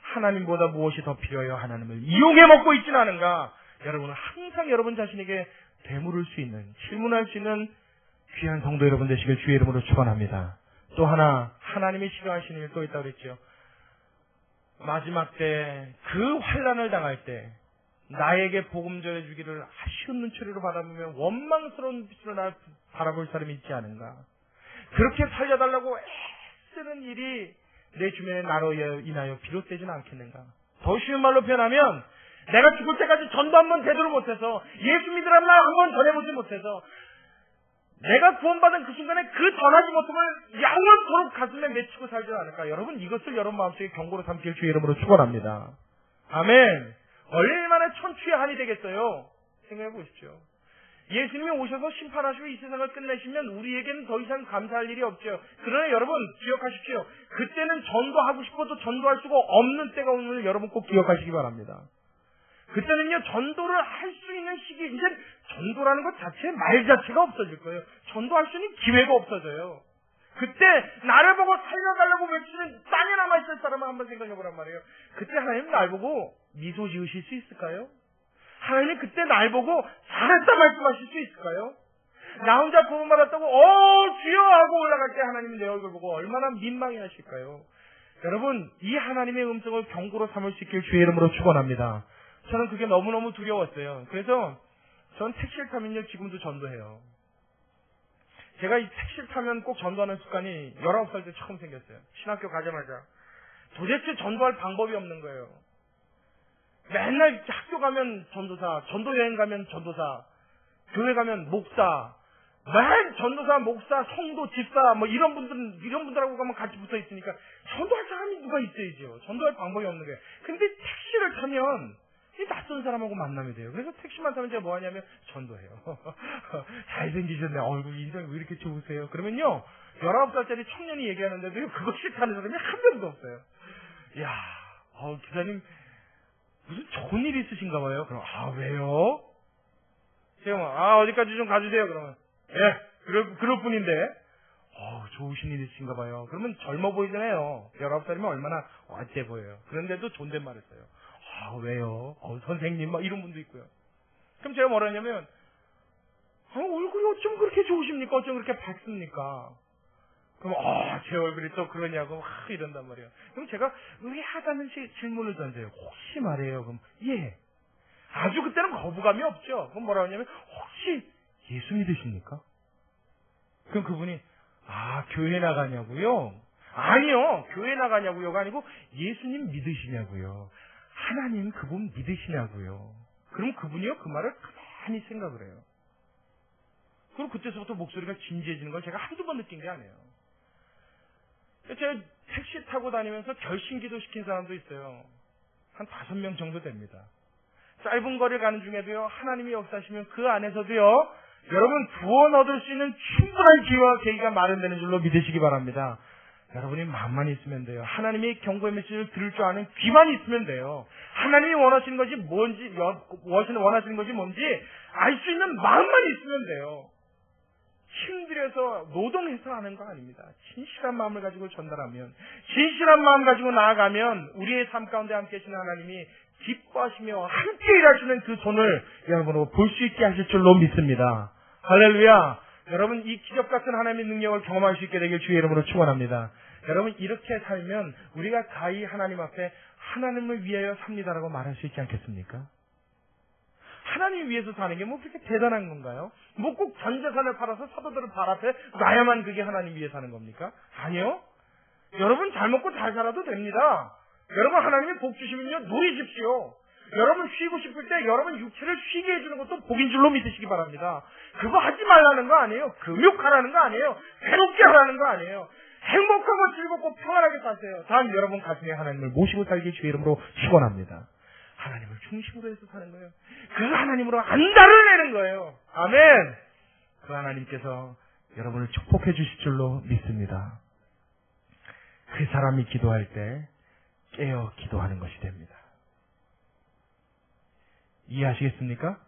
하나님보다 무엇이 더 필요해요? 하나님을 이용해 먹고 있지는 않은가. 여러분은 항상 여러분 자신에게 되물을 수 있는 질문할 수 있는 귀한 성도 여러분 되시길 주의 이름으로 축원합니다. 또 하나 하나님이 싫어하시는 일 또 있다고 그랬죠. 마지막 때 그 환난을 당할 때 나에게 복음 전해주기를 아쉬운 눈초리로 바라보면 원망스러운 빛으로 날 바라볼 사람이 있지 않은가. 그렇게 살려달라고 애쓰는 일이 내 주변에 나로 인하여 비롯되지는 않겠는가. 더 쉬운 말로 표현하면 내가 죽을 때까지 전도 한번 제대로 못해서 예수 믿으라는 말 한번 전해보지 못해서 내가 구원받은 그 순간에 그 전하지 못함을 영원토록 가슴에 맺히고 살지 않을까. 여러분 이것을 여러분 마음속에 경고로 삼킬 주의 이름으로 축원합니다. 아멘. 얼마나 천추의 한이 되겠어요? 생각해 보십시오. 예수님이 오셔서 심판하시고 이 세상을 끝내시면 우리에게는 더 이상 감사할 일이 없죠. 그러나 여러분 기억하십시오. 그때는 전도하고 싶어도 전도할 수가 없는 때가 오는 걸 여러분 꼭 기억하시기 바랍니다. 그때는요, 전도를 할 수 있는 시기, 이제 전도라는 것 말 자체가 없어질 거예요. 전도할 수 있는 기회가 없어져요. 그때 나를 보고 살려달라고 외치는 땅에 남아있을 사람을 한번 생각해 보란 말이에요. 그때 하나님 날 보고 미소 지으실 수 있을까요? 하나님이 그때 날 보고 잘했다 말씀하실 수 있을까요? 나 혼자 구원받았다고 주여 하고 올라갈 때 하나님이 내 얼굴 보고 얼마나 민망해 하실까요? 여러분, 이 하나님의 음성을 경고로 삼을 수 있길 주의 이름으로 축원합니다. 저는 그게 너무너무 두려웠어요. 그래서 전 택시를 타면요, 지금도 전도해요. 제가 이 택시를 타면 꼭 전도하는 습관이 19살 때 처음 생겼어요. 신학교 가자마자. 도대체 전도할 방법이 없는 거예요. 맨날 학교 가면 전도사, 전도 여행 가면 전도사, 교회 가면 목사, 맨 전도사, 목사, 성도, 집사, 이런 분들하고 가면 같이 붙어 있으니까 전도할 사람이 누가 있어야죠. 전도할 방법이 없는 거예요. 근데 택시를 타면 이 낯선 사람하고 만나면 돼요. 그래서 택시만 타면 제가 뭐 하냐면 전도해요. 잘생기셨네. 얼굴 인상이 왜 이렇게 좋으세요? 그러면요, 19살짜리 청년이 얘기하는데도 그거 싫다는 사람이 한 명도 없어요. 이야, 기사님 무슨 좋은 일 있으신가 봐요. 그럼 왜요? 제가 어디까지 좀 가주세요. 그러면 그럴 뿐인데 좋으신 일 있으신가 봐요. 그러면 젊어 보이잖아요. 19살이면 얼마나 어째 보여요. 그런데도 존댓말을 써요. 왜요? 선생님 이런 분도 있고요. 그럼 제가 뭐라 하냐면 얼굴이 어쩜 그렇게 좋으십니까? 어쩜 그렇게 밝습니까? 그럼 제 얼굴이 또 그러냐고 이런단 말이에요. 그럼 제가 의아하다는 질문을 던져요. 혹시 말이에요. 그럼 아주 그때는 거부감이 없죠. 그럼 뭐라 하냐면 혹시 예수 믿으십니까? 그럼 그분이 교회 나가냐고요? 아니요. 교회 나가냐고요가 아니고 예수님 믿으시냐고요. 하나님 그분 믿으시냐고요. 그럼 그분이요, 그 말을 가만히 생각을 해요. 그럼 그때서부터 목소리가 진지해지는 걸 제가 한두 번 느낀 게 아니에요. 제가 택시 타고 다니면서 결심기도 시킨 사람도 있어요. 한 5명 정도 됩니다. 짧은 거리를 가는 중에도요, 하나님이 역사하시면 그 안에서도요, 여러분 구원 얻을 수 있는 충분한 기회와 계기가 마련되는 줄로 믿으시기 바랍니다. 여러분이 마음만 있으면 돼요. 하나님이 경고의 메시지를 들을 줄 아는 귀만 있으면 돼요. 하나님이 원하시는 것이 뭔지, 원하시는 것이 뭔지 알 수 있는 마음만 있으면 돼요. 힘들여서 노동해서 하는 거 아닙니다. 진실한 마음을 가지고 전달하면, 진실한 마음 가지고 나아가면 우리의 삶 가운데 함께 하시는 하나님이 기뻐하시며 함께 일하시는 그 손을 여러분으로 볼 수 있게 하실 줄로 믿습니다. 할렐루야. 여러분, 이 기적 같은 하나님의 능력을 경험할 수 있게 되길 주의 이름으로 축원합니다. 여러분, 이렇게 살면 우리가 가히 하나님 앞에 하나님을 위하여 삽니다라고 말할 수 있지 않겠습니까? 하나님 위해서 사는 게 그렇게 대단한 건가요? 꼭 전 재산을 팔아서 사도들을 발 앞에 놔야만 그게 하나님 위해 사는 겁니까? 아니요. 여러분 잘 먹고 잘 살아도 됩니다. 여러분 하나님이 복 주시면요, 누리십시오. 여러분 쉬고 싶을 때 여러분 육체를 쉬게 해주는 것도 복인 줄로 믿으시기 바랍니다. 그거 하지 말라는 거 아니에요. 금욕하라는 거 아니에요. 괴롭게 하라는 거 아니에요. 행복하고 즐겁고 평안하게 사세요. 다음 여러분 가슴에 하나님을 모시고 살기 주의 이름으로 축원합니다. 하나님을 중심으로 해서 사는 거예요. 그 하나님으로 안달을 내는 거예요. 아멘. 그 하나님께서 여러분을 축복해 주실 줄로 믿습니다. 그 사람이 기도할 때 깨어 기도하는 것이 됩니다. 이해하시겠습니까?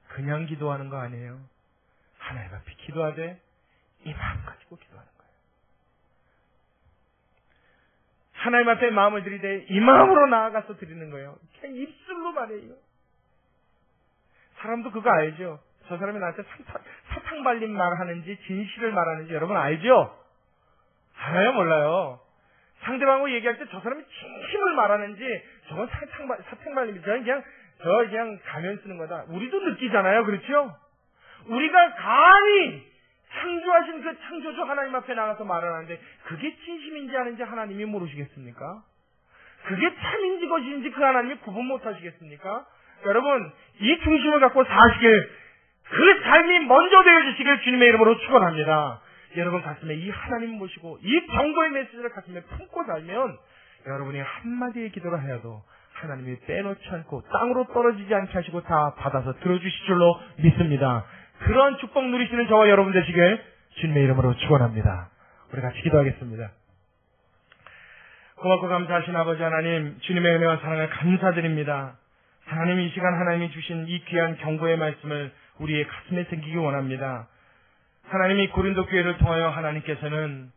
그냥 기도하는 거 아니에요. 하나님 앞에 기도하되 이 마음 가지고 기도하는 거예요. 하나님 앞에 마음을 들이되 이 마음으로 나아가서 드리는 거예요. 그냥 입술로 말해요. 사람도 그거 알죠? 저 사람이 나한테 사탕 발린 말하는지 진실을 말하는지 여러분 알죠? 알아요? 몰라요? 상대방하고 얘기할 때 저 사람이 진심을 말하는지 저건 사탕 발림이 그냥 가면 쓰는 거다. 우리도 느끼잖아요. 그렇죠? 우리가 감히 창조하신 그 창조주 하나님 앞에 나가서 말을 하는데 그게 진심인지 아닌지 하나님이 모르시겠습니까? 그게 참인지 것인지 그 하나님이 구분 못하시겠습니까? 여러분, 이 중심을 갖고 사시길, 그 삶이 먼저 되어주시길 주님의 이름으로 축원합니다. 여러분 가슴에 이 하나님 모시고 이 경고의 메시지를 가슴에 품고 살면 여러분이 한마디의 기도를 하여도 하나님이 빼놓지 않고 땅으로 떨어지지 않게 하시고 다 받아서 들어주실 줄로 믿습니다. 그런 축복 누리시는 저와 여러분 되시길 주님의 이름으로 축원합니다. 우리 같이 기도하겠습니다. 고맙고 감사하신 아버지 하나님, 주님의 은혜와 사랑을 감사드립니다. 하나님, 이 시간 하나님이 주신 이 귀한 경고의 말씀을 우리의 가슴에 새기기 원합니다. 하나님이 고린도 교회를 통하여 하나님께서는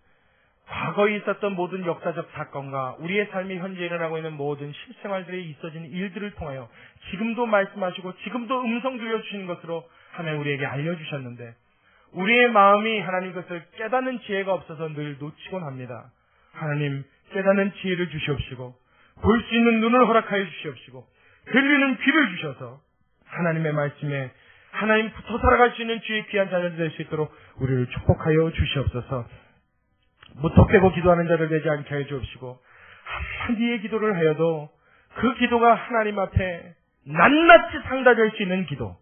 과거에 있었던 모든 역사적 사건과 우리의 삶이 현재 일어나고 있는 모든 실생활들에 있어진 일들을 통하여 지금도 말씀하시고 지금도 음성 들려주시는 것으로 하나님 우리에게 알려주셨는데, 우리의 마음이 하나님 것을 깨닫는 지혜가 없어서 늘 놓치곤 합니다. 하나님, 깨닫는 지혜를 주시옵시고 볼 수 있는 눈을 허락하여 주시옵시고 들리는 귀를 주셔서 하나님의 말씀에 하나님 붙어 살아갈 수 있는 주의 귀한 자녀들 될 수 있도록 우리를 축복하여 주시옵소서. 무턱대고 기도하는 자들 되지 않게 하여 주옵시고, 한마디의 기도를 하여도 그 기도가 하나님 앞에 낱낱이 상달될 수 있는 기도,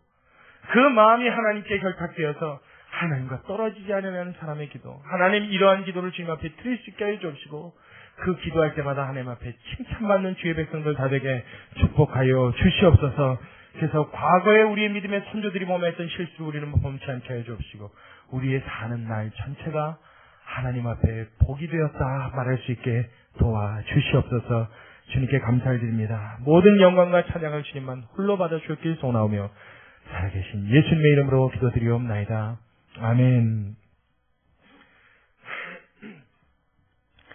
그 마음이 하나님께 결탁되어서 하나님과 떨어지지 않으려는 사람의 기도, 하나님 이러한 기도를 주님 앞에 드릴 수 있게 하여 주옵시고, 그 기도할 때마다 하나님 앞에 칭찬받는 주의 백성들 다 되게 축복하여 주시옵소서. 그래서 과거에 우리의 믿음의 선조들이 범했던 실수를 우리는 범치 않게 하여 주옵시고, 우리의 사는 날 전체가 하나님 앞에 복이 되었다 말할 수 있게 도와주시옵소서. 주님께 감사를 드립니다. 모든 영광과 찬양을 주님만 홀로 받아 주옵길 소원하오며 살아계신 예수님의 이름으로 기도드리옵나이다. 아멘.